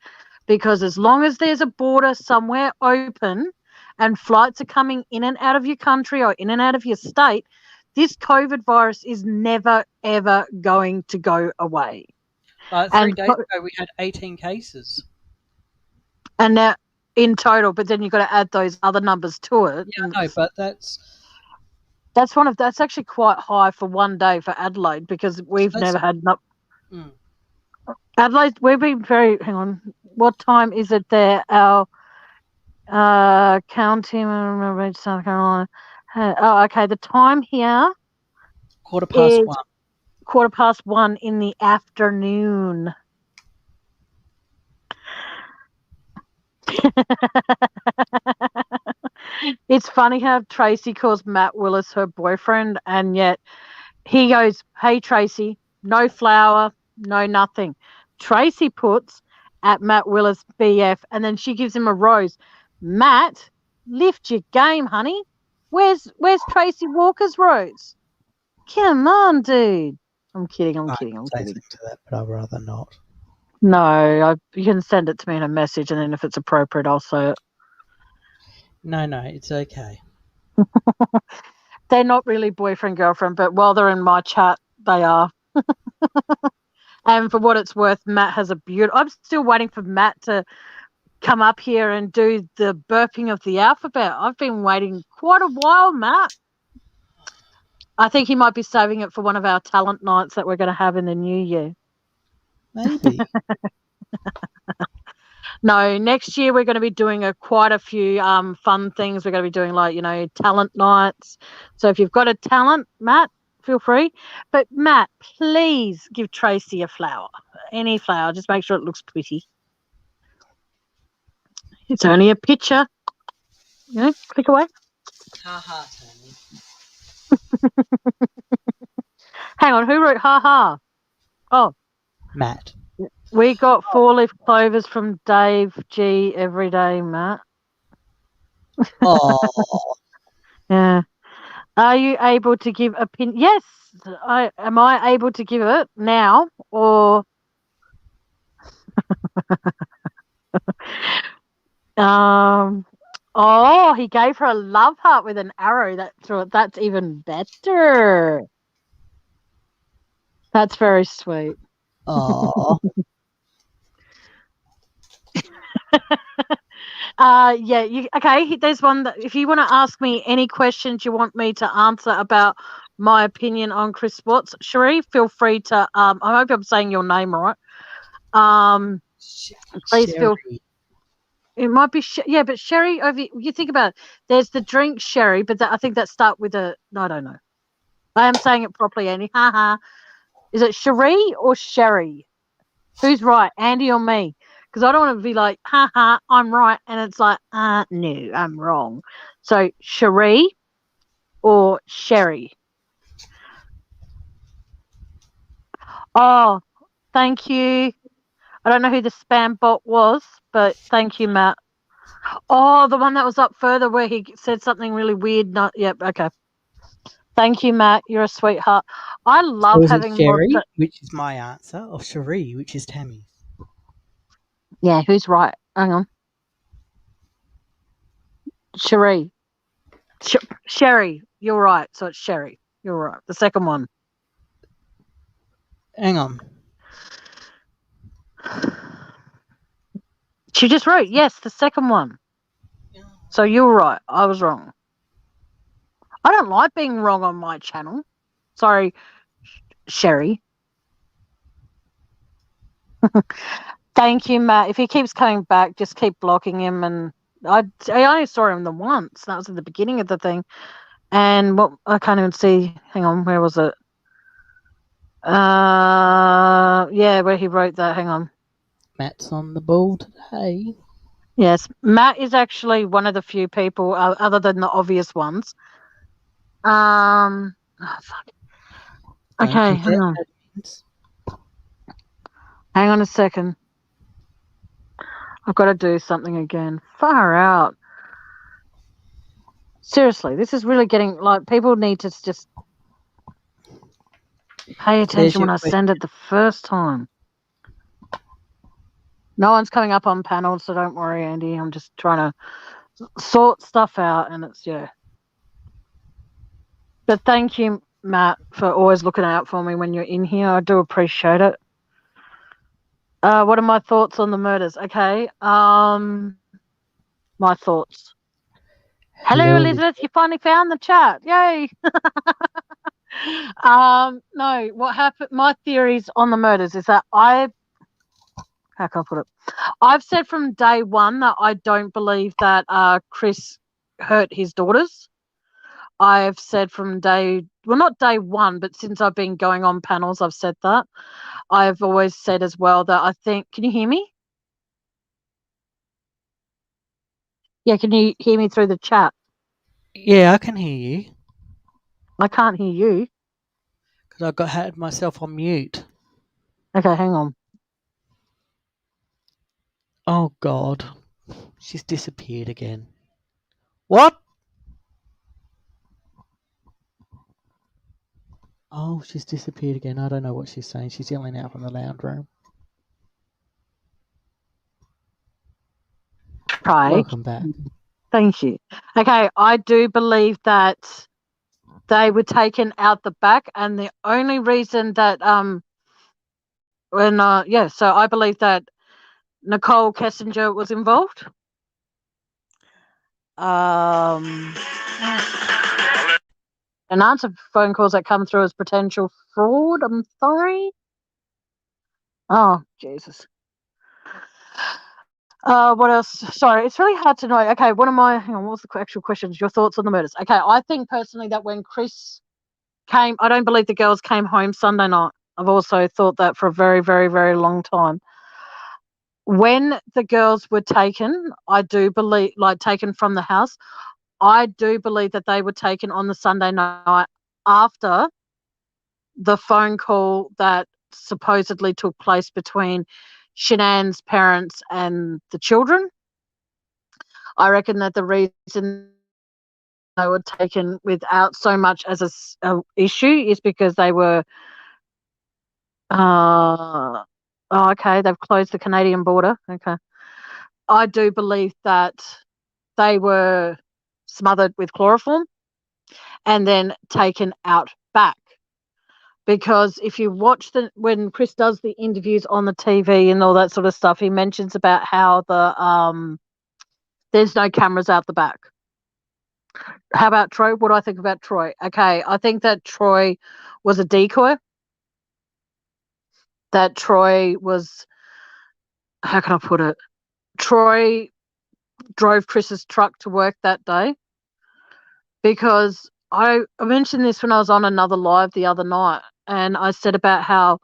Speaker 1: Because as long as there's a border somewhere open and flights are coming in and out of your country or in and out of your state, this COVID virus is never, ever going to go away.
Speaker 2: 3 days ago, we had 18 cases.
Speaker 1: And now in total, but then you've got to add those other numbers to it.
Speaker 2: Yeah, no, but that's
Speaker 1: actually quite high for one day for Adelaide, because we've never had Adelaide. We've been very. Hang on, what time is it there? Our county, South Carolina. Oh, okay. The time here.
Speaker 2: 1:15.
Speaker 1: 1:15 in the afternoon. It's funny how Tracy calls Matt Willis her boyfriend, and yet he goes, hey, Tracy, no flower, no nothing. Tracy puts at Matt Willis BF, and then she gives him a rose. Matt, lift your game, honey. Where's Tracy Walker's rose? Come on, dude. I'm kidding. I'm kidding.
Speaker 2: To that, but I'd rather not.
Speaker 1: No, you can send it to me in a message, and then if it's appropriate, I'll say it.
Speaker 2: No, it's okay.
Speaker 1: They're not really boyfriend, girlfriend, but while they're in my chat, they are. And for what it's worth, Matt has a beautiful... I'm still waiting for Matt to come up here and do the burping of the alphabet. I've been waiting quite a while, Matt. I think he might be saving it for one of our talent nights that we're going to have in the new year.
Speaker 2: Maybe.
Speaker 1: No, next year we're going to be doing quite a few fun things. We're going to be doing talent nights. So if you've got a talent, Matt, feel free. But Matt, please give Tracy a flower. Any flower. Just make sure it looks pretty. It's only a picture. Click away.
Speaker 2: Ha, Tony.
Speaker 1: Hang on, who wrote ha? Oh.
Speaker 2: Matt.
Speaker 1: We got 4-leaf clovers from Dave G every day, Matt.
Speaker 2: Oh,
Speaker 1: Yeah. Are you able to give opinion? Yes. Am I able to give it now or Oh, he gave her a love heart with an arrow that through it. That's even better. That's very sweet.
Speaker 2: oh.
Speaker 1: Okay, there's one that if you want to ask me any questions you want me to answer about my opinion on Chris Watts, Cherie, feel free to I hope I'm saying your name right. Please feel
Speaker 2: Sherry.
Speaker 1: it might be but sherry over you think about it, there's the drink sherry, but I think that start with a no, I don't know. I am saying it properly, Andy. Haha. Is it Cherie or Sherry? Who's right, Andy or me? Because I don't want to be like, haha, I'm right, and it's like, no, I'm wrong. So Cherie or Sherry? Oh, thank you. I don't know who the spam bot was, but thank you, Matt. Oh, the one that was up further where he said something really weird. No, yep, okay. Thank you, Matt. You're a sweetheart. I love
Speaker 2: So is it
Speaker 1: having
Speaker 2: Sherry,
Speaker 1: mods.
Speaker 2: which is my answer, or Cherie, which is Tammy's?
Speaker 1: Yeah, who's right? Hang on. Cherie. Sherry. You're right. So it's Sherry. You're right. The second one.
Speaker 2: Hang on.
Speaker 1: She just wrote, yes, the second one. So you were right. I was wrong. I don't like being wrong on my channel. Sorry, Sherry. Thank you, Matt. If he keeps coming back, just keep blocking him. And I only saw him the once. That was at the beginning of the thing. And what I can't even see. Hang on, where was it? Yeah, where he wrote that. Hang on.
Speaker 2: Matt's on the ball today.
Speaker 1: Yes, Matt is actually one of the few people, other than the obvious ones. Oh, fuck. Okay, hang on. Hang on a second. I've got to do something again. Far out. Seriously, this is really getting like people need to just pay attention when I send it the first time. No one's coming up on panels, so don't worry, Andy. I'm just trying to sort stuff out, and it's But thank you, Matt, for always looking out for me when you're in here. I do appreciate it. What are my thoughts on the murders? Okay. My thoughts. Hello, Elizabeth. You finally found the chat. Yay. No, what happened? My theories on the murders is that how can I put it? I've said from day one that I don't believe that Chris hurt his daughters. I've said from not day one, but since I've been going on panels, I've said that. I've always said as well that I think, can you hear me? Yeah, can you hear me through the chat?
Speaker 2: Yeah, I can hear you.
Speaker 1: I can't hear you.
Speaker 2: Because I had myself on mute.
Speaker 1: Okay, hang on.
Speaker 2: Oh, God. She's disappeared again. What? Oh, she's disappeared again. I don't know what she's saying. She's yelling out from the lounge room.
Speaker 1: Right.
Speaker 2: Welcome back.
Speaker 1: Thank you. Okay, I do believe that they were taken out the back, and the only reason that so I believe that Nicole Kessinger was involved. And answer phone calls that come through as potential fraud. I'm sorry. Oh, Jesus. What else? Sorry, it's really hard to know. Okay, hang on, what was the actual questions? Your thoughts on the murders? Okay, I think personally that when Chris came, I don't believe the girls came home Sunday night. I've also thought that for a very, very, very long time. When the girls were taken, I do believe, taken from the house, I do believe that they were taken on the Sunday night after the phone call that supposedly took place between Shanann's parents and the children. I reckon that the reason they were taken without so much as a issue is because they were okay, they've closed the Canadian border. Okay. I do believe that they were smothered with chloroform and then taken out back. Because if you watch when Chris does the interviews on the TV and all that sort of stuff, he mentions about how there's no cameras out the back. How about Troy? What do I think about Troy? Okay, I think that Troy was a decoy. That Troy was, how can I put it? Troy drove Chris's truck to work that day, because I mentioned this when I was on another live the other night, and I said about how,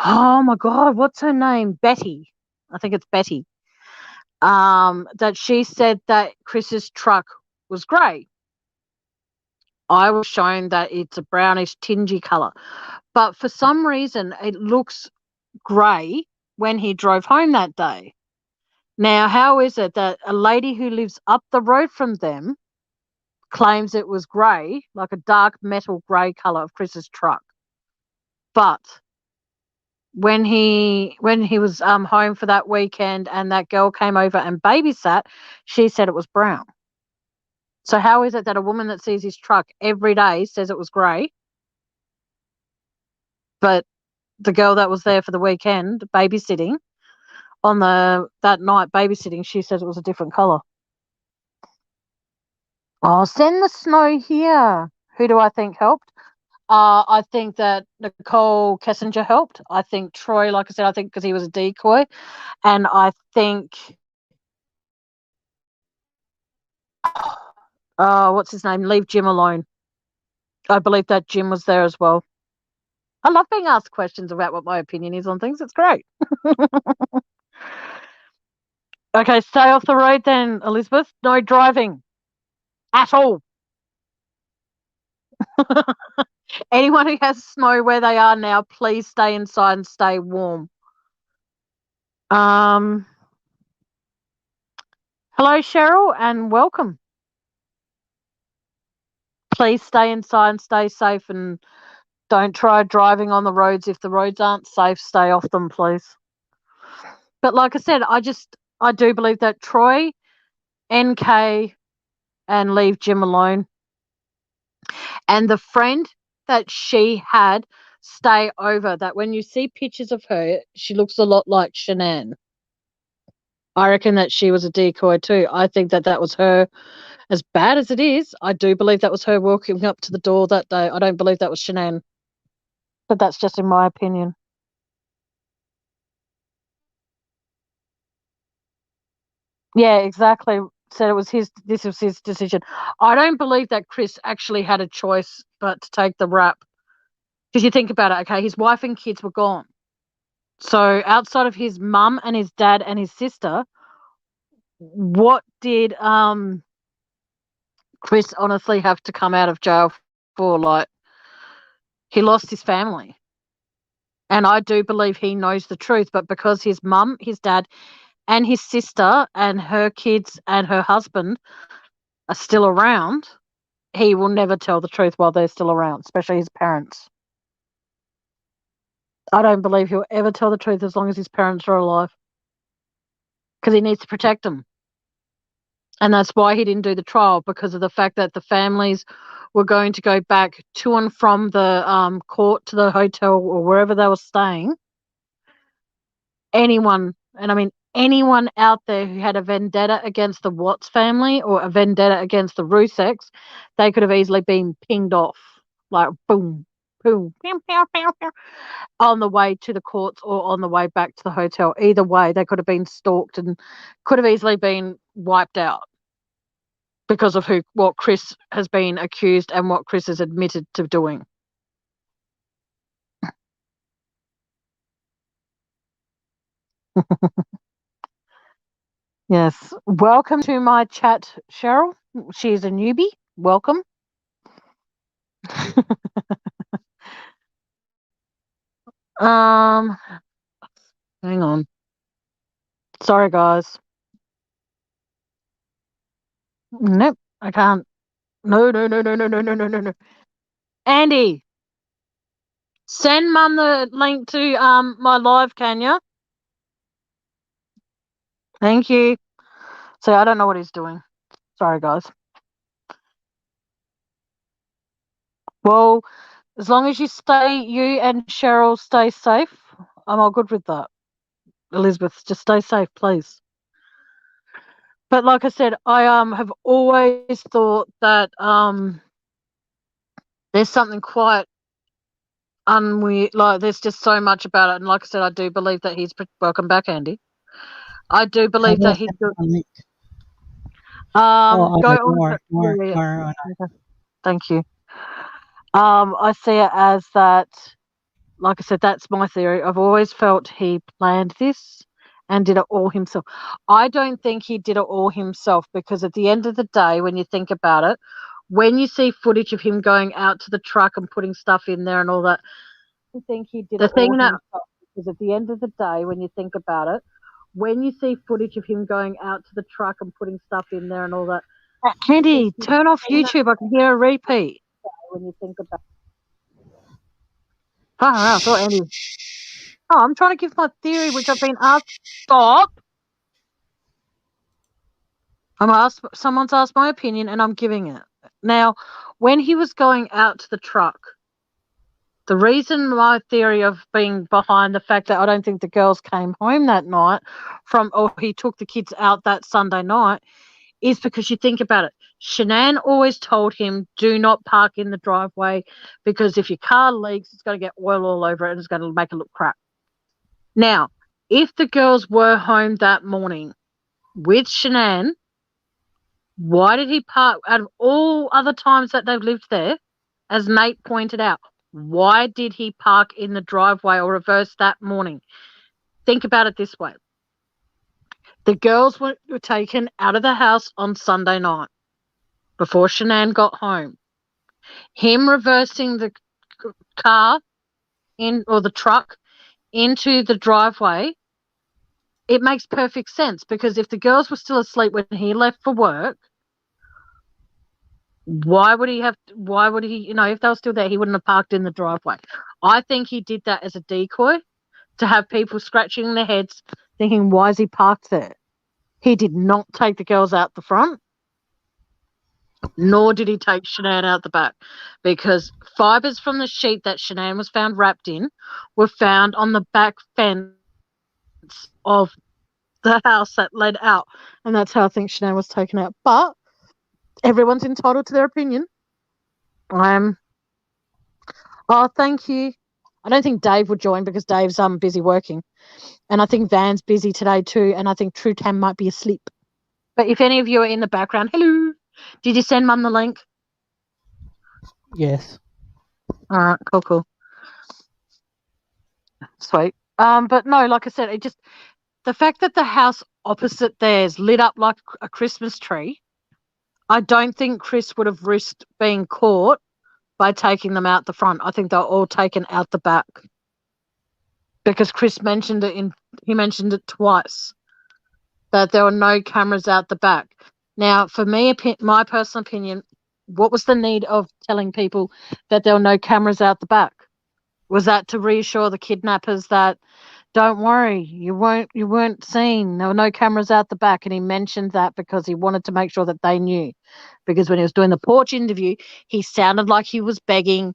Speaker 1: oh my God, what's her name? Betty. I think it's Betty. That she said that Chris's truck was grey. I was shown that it's a brownish, tingy colour. But for some reason, it looks grey when he drove home that day. Now, how is it that a lady who lives up the road from them claims it was grey, like a dark metal grey colour of Chris's truck? But when he was home for that weekend and that girl came over and babysat, she said it was brown. So how is it that a woman that sees his truck every day says it was grey, but the girl that was there for the weekend babysitting that night babysitting, she says it was a different colour? Oh, send the snow here. Who do I think helped? I think that Nicole Kessinger helped. I think Troy, like I said, I think because he was a decoy. And I think, what's his name? Leave Jim alone. I believe that Jim was there as well. I love being asked questions about what my opinion is on things. It's great. Okay, stay off the road then, Elizabeth. No driving at all. Anyone who has snow where they are now, please stay inside and stay warm. Hello, Cheryl, and welcome. Please stay inside and stay safe, and don't try driving on the roads. If the roads aren't safe, stay off them, please. But like I said, I do believe that Troy, NK, and leave Jim alone. And the friend that she had stay over, that when you see pictures of her, she looks a lot like Shanann. I reckon that she was a decoy too. I think that was her. As bad as it is, I do believe that was her walking up to the door that day. I don't believe that was Shanann. But that's just in my opinion. Yeah, exactly. Said this was his decision. I don't believe that Chris actually had a choice but to take the rap. Because you think about it, okay, his wife and kids were gone. So outside of his mum and his dad and his sister, what did Chris honestly have to come out of jail for? Like, he lost his family. And I do believe he knows the truth, but because his mum, his dad, and his sister and her kids and her husband are still around, he will never tell the truth while they're still around, especially his parents. I don't believe he'll ever tell the truth as long as his parents are alive, because he needs to protect them. And that's why he didn't do the trial, because of the fact that the families were going to go back to and from the court to the hotel or wherever they were staying. Anyone out there who had a vendetta against the Watts family or a vendetta against the Ruseks, they could have easily been pinged off, like boom, boom, pew, pew, pew, pew, on the way to the courts or on the way back to the hotel. Either way, they could have been stalked and could have easily been wiped out because of what Chris has been accused and what Chris has admitted to doing. Yes. Welcome to my chat, Cheryl. She's a newbie. Welcome. Hang on. Sorry, guys. Nope, I can't. No. Andy, send Mum the link to my live, can you? Thank you. So I don't know what he's doing. Sorry, guys. Well, as long as you and Cheryl stay safe, I'm all good with that. Elizabeth, just stay safe, please. But like I said, I have always thought that there's something quite unweird. Like there's just so much about it, and like I said, I do believe that he's welcome back, Andy. I do believe that he's
Speaker 2: Oh,
Speaker 1: go
Speaker 2: okay,
Speaker 1: on.
Speaker 2: don't worry.
Speaker 1: Okay. Thank you. I see it as that. Like I said, that's my theory. I've always felt he planned this and did it all himself. I don't think he did it all himself because at the end of the day, when you think about it, when you see footage of him going out to the truck and putting stuff in there and all that, I think he did it all himself because at the end of the day, when you think about it, when you see footage of him going out to the truck and putting stuff in there and all that. Andy, turn off YouTube. I can hear a repeat. When you think about I thought Andy. Oh, I'm trying to give my theory, which I've been asked. Stop. Someone's asked my opinion, and I'm giving it. Now, when he was going out to the truck, the reason my theory of being behind the fact that I don't think the girls came home that night or he took the kids out that Sunday night is because you think about it. Shanann always told him, do not park in the driveway because if your car leaks, it's going to get oil all over it and it's going to make it look crap. Now, if the girls were home that morning with Shanann, why did he park out of all other times that they've lived there, as Nate pointed out, why did he park in the driveway or reverse that morning? Think about it this way. The girls were taken out of the house on Sunday night before Shanann got home. Him reversing the car or the truck into the driveway, it makes perfect sense because if the girls were still asleep when he left for work, why would he, if they were still there, he wouldn't have parked in the driveway. I think he did that as a decoy to have people scratching their heads thinking, why is he parked there? He did not take the girls out the front, nor did he take Shanann out the back because fibres from the sheet that Shanann was found wrapped in were found on the back fence of the house that led out, and that's how I think Shanann was taken out. But everyone's entitled to their opinion. Oh, thank you. I don't think Dave would join because Dave's busy working, and I think Van's busy today too, and I think True Tam might be asleep. But if any of you are in the background, hello. Did you send Mum the link?
Speaker 2: Yes.
Speaker 1: All right, cool. Sweet. But no, like I said, the fact that the house opposite theirs lit up like a Christmas tree, I don't think Chris would have risked being caught by taking them out the front. I think they're all taken out the back because Chris mentioned it twice that there were no cameras out the back. Now, for me, my personal opinion, what was the need of telling people that there were no cameras out the back? Was that to reassure the kidnappers that don't worry, you weren't seen. There were no cameras out the back, and he mentioned that because he wanted to make sure that they knew. Because when he was doing the porch interview, he sounded like he was begging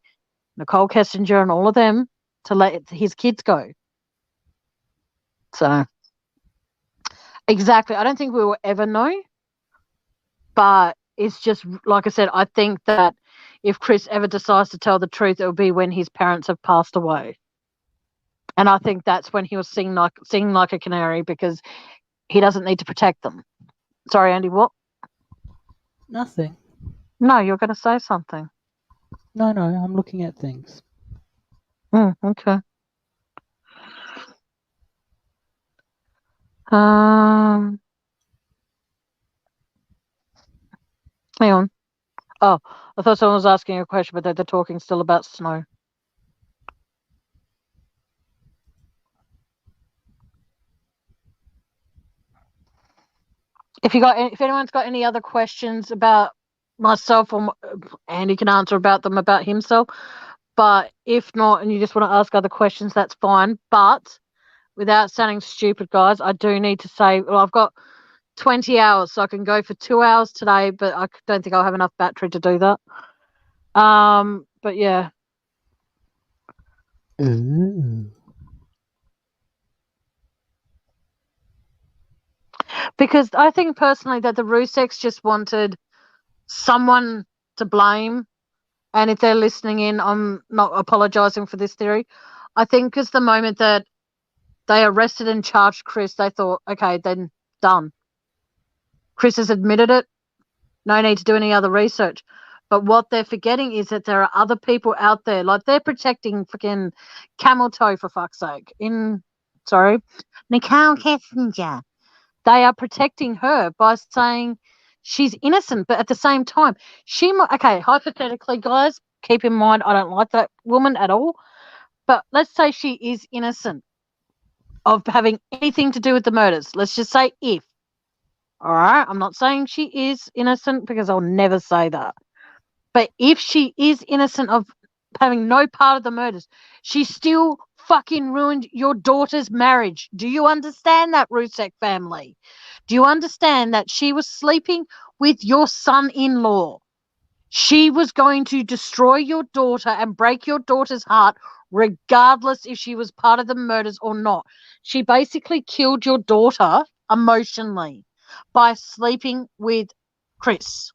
Speaker 1: Nicole Kessinger and all of them to let his kids go. So, exactly. I don't think we will ever know, but it's just, like I said, I think that if Chris ever decides to tell the truth, it will be when his parents have passed away. And I think that's when he'll sing like a canary because he doesn't need to protect them. Sorry, Andy, what?
Speaker 2: Nothing.
Speaker 1: No, you're going to say something.
Speaker 2: No, I'm looking at things.
Speaker 1: Okay. Hang on. Oh, I thought someone was asking a question, but they're talking still about snow. If anyone's got any other questions about myself, or Andy can answer about them about himself. But if not, and you just want to ask other questions, that's fine. But without sounding stupid, guys, I do need to say, well, I've got 20 hours, so I can go for 2 hours today, but I don't think I'll have enough battery to do that. But yeah.
Speaker 2: Ooh.
Speaker 1: Because I think personally that the Ruseks just wanted someone to blame. And if they're listening in, I'm not apologising for this theory. I think because the moment that they arrested and charged Chris, they thought, okay, then done. Chris has admitted it. No need to do any other research. But what they're forgetting is that there are other people out there. Like, they're protecting freaking Camel Toe, for fuck's sake. Nicole Kessinger. They are protecting her by saying she's innocent, but at the same time, hypothetically, guys, keep in mind, I don't like that woman at all, but let's say she is innocent of having anything to do with the murders. Let's just say if. All right, I'm not saying she is innocent because I'll never say that. But if she is innocent of having no part of the murders, she still fucking ruined your daughter's marriage. Do you understand that, Rusek family? Do you understand that she was sleeping with your son-in-law? She was going to destroy your daughter and break your daughter's heart regardless if she was part of the murders or not. She basically killed your daughter emotionally by sleeping with Chris.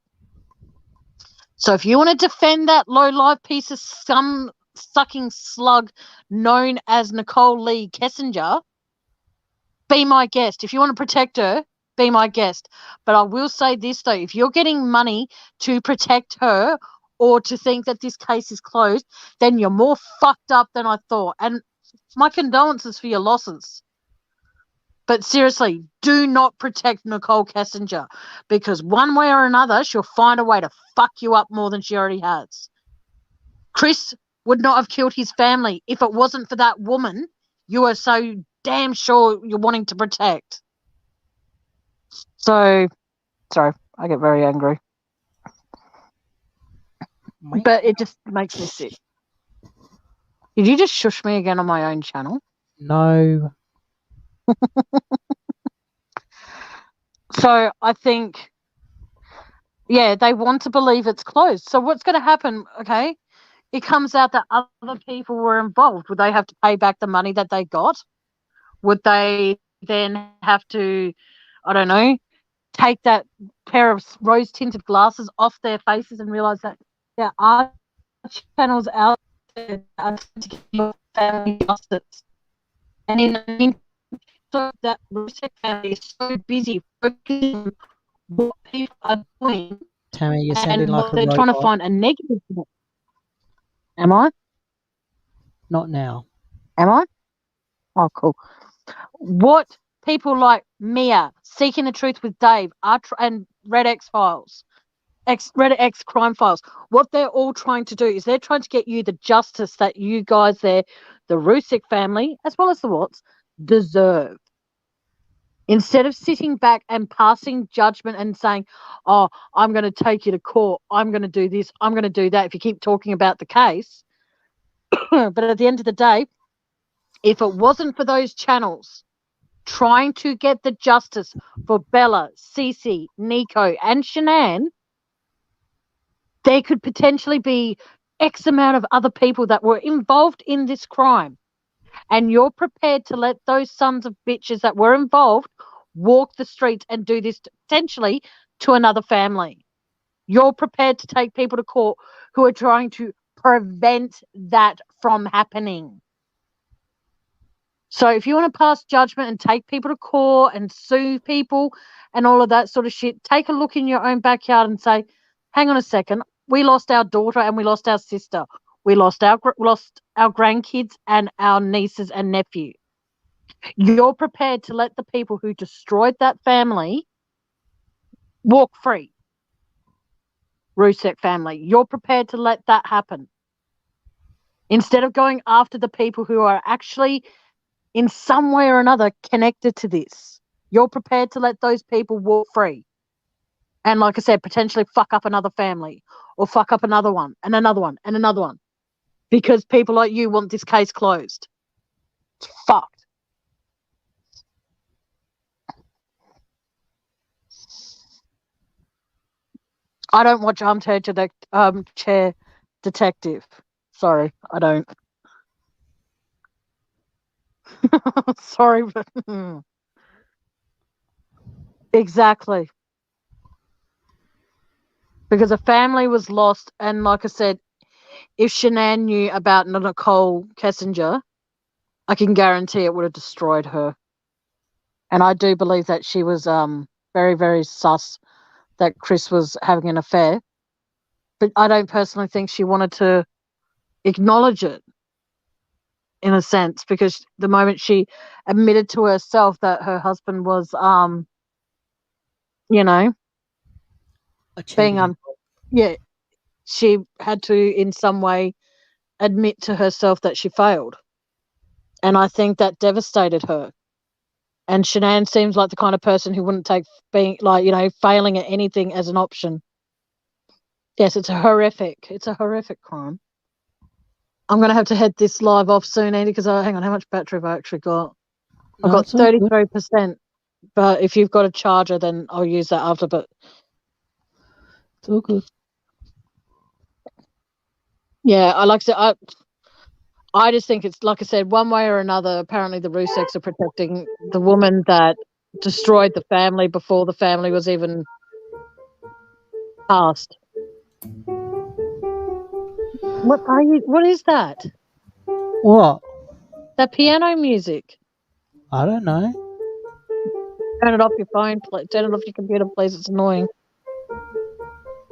Speaker 1: So if you want to defend that low-life piece of scum-sucking slug known as Nicole Lee Kessinger, be my guest. If you want to protect her, be my guest. But I will say this, though. If you're getting money to protect her or to think that this case is closed, then you're more fucked up than I thought. And my condolences for your losses. But seriously, do not protect Nicole Kessinger, because one way or another, she'll find a way to fuck you up more than she already has. Chris would not have killed his family if it wasn't for that woman you are so damn sure you're wanting to protect. So, sorry, I get very angry. But it just makes me sick. Did you just shush me again on my own channel?
Speaker 2: No.
Speaker 1: So I think, yeah, they want to believe it's closed. So what's going to happen, okay? It comes out that other people were involved. Would they have to pay back the money that they got? Would they then have to, I don't know, take that pair of rose-tinted glasses off their faces and realise that there are channels out there that are trying to give your family justice? And in the meantime, so that Rusek family is so busy focusing on what people are doing,
Speaker 2: Tammy, you're sounding like a
Speaker 1: they're
Speaker 2: robot.
Speaker 1: trying to find a negative. Am I?
Speaker 2: Not now.
Speaker 1: Am I? Oh, cool. What people like Mia, Seeking the Truth with Dave, and Red X Files, Red X Crime Files, what they're all trying to do is they're trying to get you the justice that you guys there, the Rusek family, as well as the Watts, deserve. Instead of sitting back and passing judgment and saying, oh, I'm going to take you to court, I'm going to do this, I'm going to do that, if you keep talking about the case. But at the end of the day, if it wasn't for those channels trying to get the justice for Bella, Cece, Nico, and Shanann, there could potentially be X amount of other people that were involved in this crime. And you're prepared to let those sons of bitches that were involved walk the streets and do this potentially to another family. You're prepared to take people to court who are trying to prevent that from happening. So if you want to pass judgment and take people to court and sue people and all of that sort of shit, take a look in your own backyard and say, hang on a second, we lost our daughter and we lost our sister. We lost our grandkids and our nieces and nephew. You're prepared to let the people who destroyed that family walk free. Rusek family, you're prepared to let that happen. Instead of going after the people who are actually in some way or another connected to this. You're prepared to let those people walk free. And like I said, potentially fuck up another family or fuck up another one and another one and another one. Because people like you want this case closed. It's fucked. I don't watch Armchair Detective. Sorry, I don't. Sorry, but exactly. Because a family was lost, and like I said, if Shanann knew about Nicole Kessinger, I can guarantee it would have destroyed her. And I do believe that she was very, very sus that Chris was having an affair. But I don't personally think she wanted to acknowledge it, in a sense, because the moment she admitted to herself that her husband was, you know, being she had to in some way admit to herself that she failed. And I think that devastated her. And Shanann seems like the kind of person who wouldn't take being like, you know, failing at anything as an option. Yes, it's a horrific crime. I'm going to have to head this live off soon, Andy, because hang on, how much battery have I actually got? I've got 33%, but if you've got a charger, then I'll use that after, but
Speaker 2: it's all good.
Speaker 1: Yeah, I just think it's, like I said, one way or another, apparently the Ruseks are protecting the woman that destroyed the family before the family was even passed. What is that?
Speaker 2: What?
Speaker 1: That piano music.
Speaker 2: I don't know.
Speaker 1: Turn it off your phone. Turn it off your computer, please. It's annoying.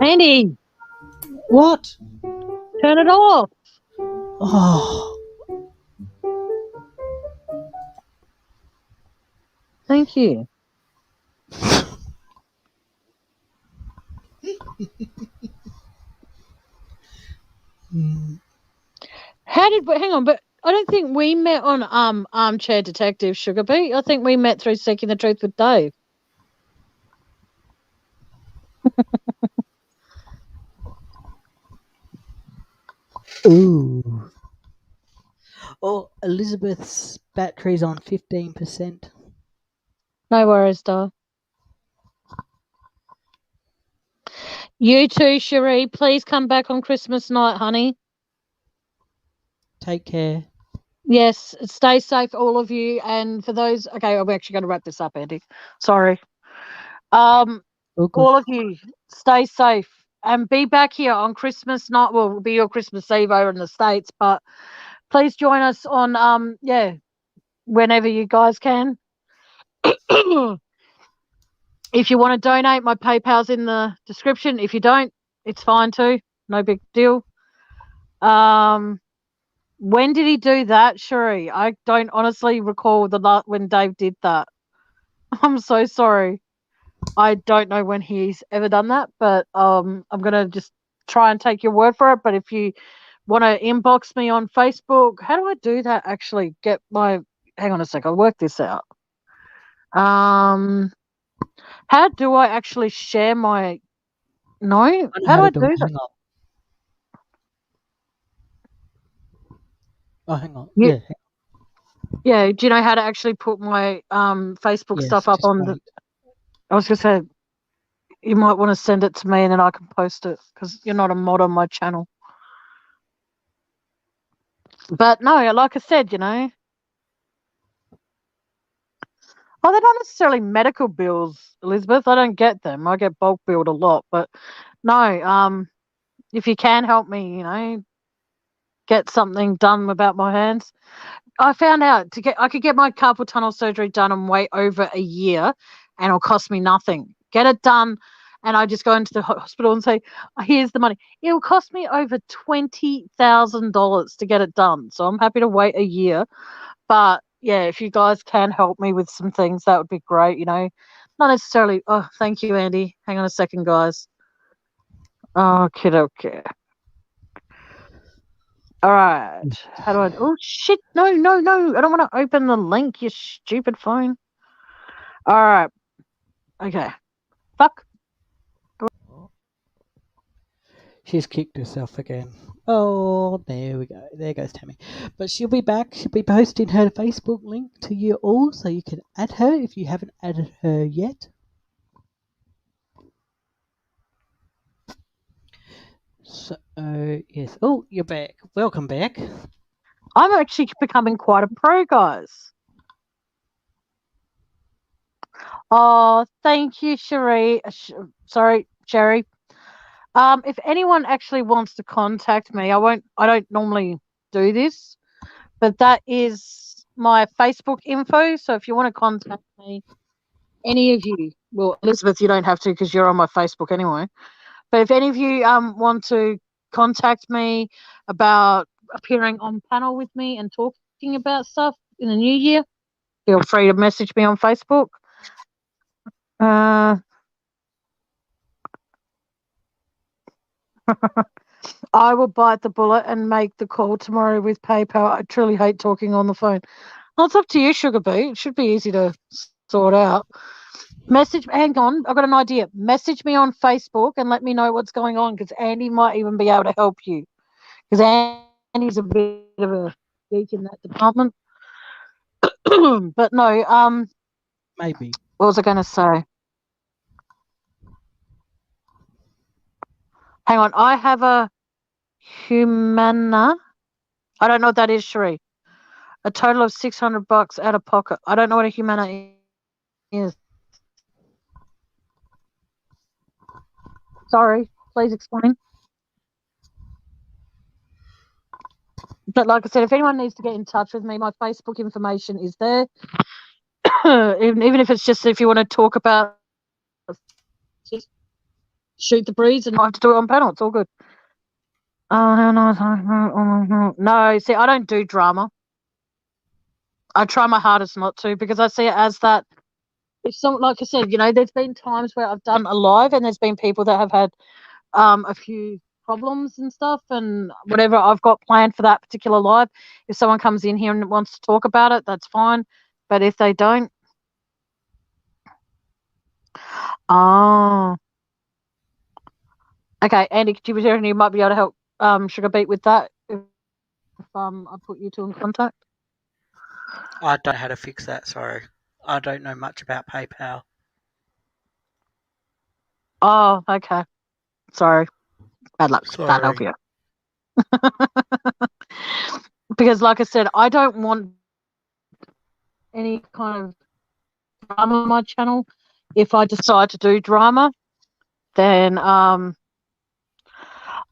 Speaker 1: Andy!
Speaker 2: What?
Speaker 1: Turn it off.
Speaker 2: Oh.
Speaker 1: Thank you. Hang on, but I don't think we met on Armchair Detective, Sugar Beet. I think we met through Seeking the Truth with Dave.
Speaker 2: Ooh. Oh, Elizabeth's battery's on 15%.
Speaker 1: No worries, doll. You too, Cherie. Please come back on Christmas night, honey.
Speaker 2: Take care.
Speaker 1: Yes, stay safe, all of you. And for those, okay, I'm actually going to wrap this up, Andy. Sorry. All of you, stay safe and be back here on Christmas night. Well, it'll be your Christmas Eve over in the States, but please join us on, whenever you guys can. If you want to donate, my PayPal's in the description. If you don't, it's fine too. No big deal. When did he do that, Cherie? I don't honestly recall when Dave did that. I'm so sorry. I don't know when he's ever done that, but I'm gonna just try and take your word for it. But if you want to inbox me on Facebook, how do I do that? Actually, hang on a sec. I'll work this out. How do I actually share my? No, how do I do that?
Speaker 2: Oh, hang on.
Speaker 1: Yeah. Yeah. Do you know how to actually put my Facebook stuff up on the? I was gonna say, you might want to send it to me and then I can post it because you're not a mod on my channel. But no, like I said, you know. Oh, they're not necessarily medical bills, Elizabeth. I don't get them. I get bulk billed a lot, but no. If you can help me, you know, get something done about my hands. I found out I could get my carpal tunnel surgery done in way over a year, and it'll cost me nothing. Get it done, and I just go into the hospital and say, "Here's the money." It'll cost me over $20,000 to get it done, so I'm happy to wait a year. But yeah, if you guys can help me with some things, that would be great. You know, not necessarily. Oh, thank you, Andy. Hang on a second, guys. Okay. All right. How do I? Oh shit! No! I don't want to open the link. You stupid phone. All right. Okay. Fuck.
Speaker 2: She's kicked herself again. Oh, there we go. There goes Tammy. But she'll be back. She'll be posting her Facebook link to you all so you can add her if you haven't added her yet. So, yes. Oh, you're back. Welcome back.
Speaker 1: I'm actually becoming quite a pro, guys. Oh, thank you, Sherry. Sorry, Sherry. If anyone actually wants to contact me, I don't normally do this, but that is my Facebook info. So if you want to contact me, any of you, well, Elizabeth, you don't have to because you're on my Facebook anyway. But if any of you want to contact me about appearing on panel with me and talking about stuff in the new year, feel free to message me on Facebook. I will bite the bullet and make the call tomorrow with PayPal. I truly hate talking on the phone. Well, it's up to you, Sugar Bee. It should be easy to sort out. Hang on, I've got an idea. Message me on Facebook and let me know what's going on because Andy might even be able to help you. Because Andy's a bit of a geek in that department. But no,
Speaker 2: Maybe.
Speaker 1: what was I going to say? Hang on, I have a Humana. I don't know what that is, Sheree. A total of $600 out of pocket. I don't know what a Humana is. Sorry, please explain. But like I said, if anyone needs to get in touch with me, my Facebook information is there. even if it's just if you want to talk about, just shoot the breeze and not have to do it on panel. It's all good. No, see, I don't do drama. I try my hardest not to because I see it as that. If some, like I said, there's been times where I've done a live and there's been people that have had a few problems and stuff and whatever I've got planned for that particular live. If someone comes in here and wants to talk about it, that's fine. But if they don't, okay, Andy, could you reckon you might be able to help Sugar Beat with that if I put you two in contact?
Speaker 2: I don't know how to fix that, sorry. I don't know much about PayPal.
Speaker 1: Oh, okay. Sorry. Bad luck.
Speaker 2: Sorry.
Speaker 1: Can't help you. Because like I said, I don't want any kind of drama on my channel. If I decide to do drama, then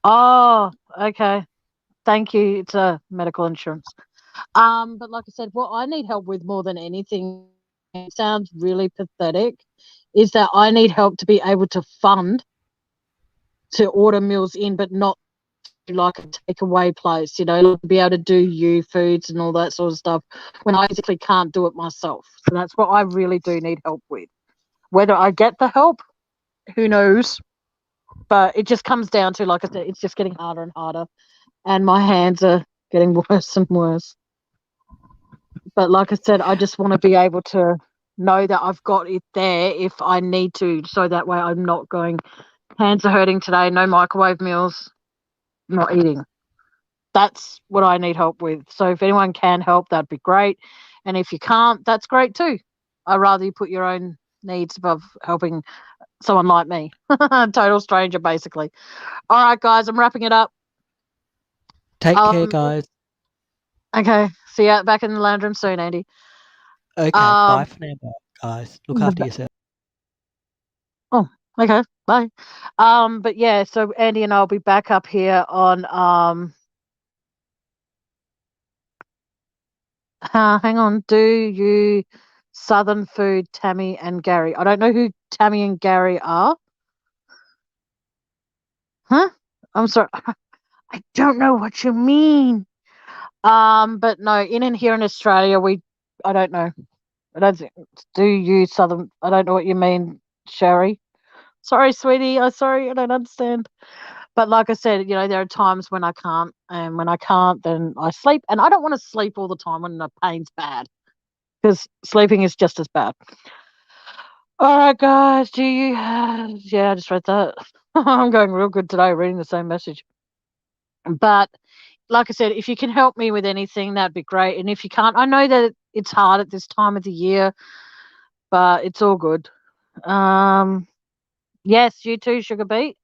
Speaker 1: okay. Thank you. It's a medical insurance. But like I said, what I need help with more than anything, it sounds really pathetic, is that I need help to be able to fund to order meals in, but not like a takeaway place, to be able to do you foods and all that sort of stuff when I physically can't do it myself. So that's what I really do need help with. Whether I get the help, who knows? But it just comes down to, like I said, it's just getting harder and harder, and my hands are getting worse and worse. But like I said, I just want to be able to know that I've got it there if I need to, so that way I'm not going, hands are hurting today, no microwave meals, not eating. That's what I need help with. So if anyone can help, that'd be great. And if you can't, that's great too. I'd rather you put your own needs above helping someone like me. Total stranger, basically. All right, guys, I'm wrapping it up.
Speaker 2: Take care, guys.
Speaker 1: Okay, see you back in the lounge room soon, Andy.
Speaker 2: Okay, bye for now, guys. Look after yourself.
Speaker 1: Oh, okay, bye. But yeah, so Andy and I'll be back up here on hang on, do you Southern Food, Tammy and Gary? I don't know who Tammy and Gary are. Huh? I'm sorry. I don't know what you mean. But no, in and here in Australia, I don't know. I don't think, do you Southern, I don't know what you mean, Sherry. Sorry, sweetie. I'm sorry, I don't understand. But like I said, there are times when I can't, and when I can't, then I sleep. And I don't want to sleep all the time when the pain's bad, because sleeping is just as bad. All right, guys. Do you? Yeah, I just read that. I'm going real good today, reading the same message. But like I said, if you can help me with anything, that'd be great. And if you can't, I know that it's hard at this time of the year, but it's all good. Yes, you too, Sugar Beet.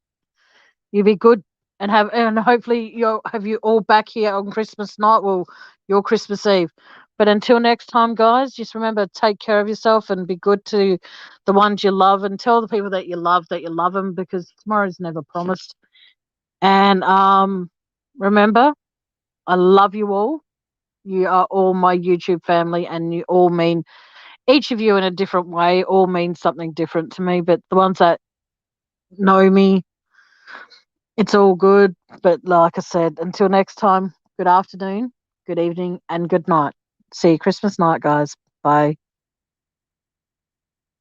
Speaker 1: You be good and hopefully you'll have you all back here on Christmas night. Well, your Christmas Eve. But until next time, guys, just remember take care of yourself and be good to the ones you love and tell the people that you love them because tomorrow's never promised. And remember, I love you all. You are all my YouTube family and you all mean each of you in a different way all means something different to me. But the ones that know me, it's all good. But like I said, until next time, good afternoon, good evening, and good night. See you Christmas night, guys. Bye.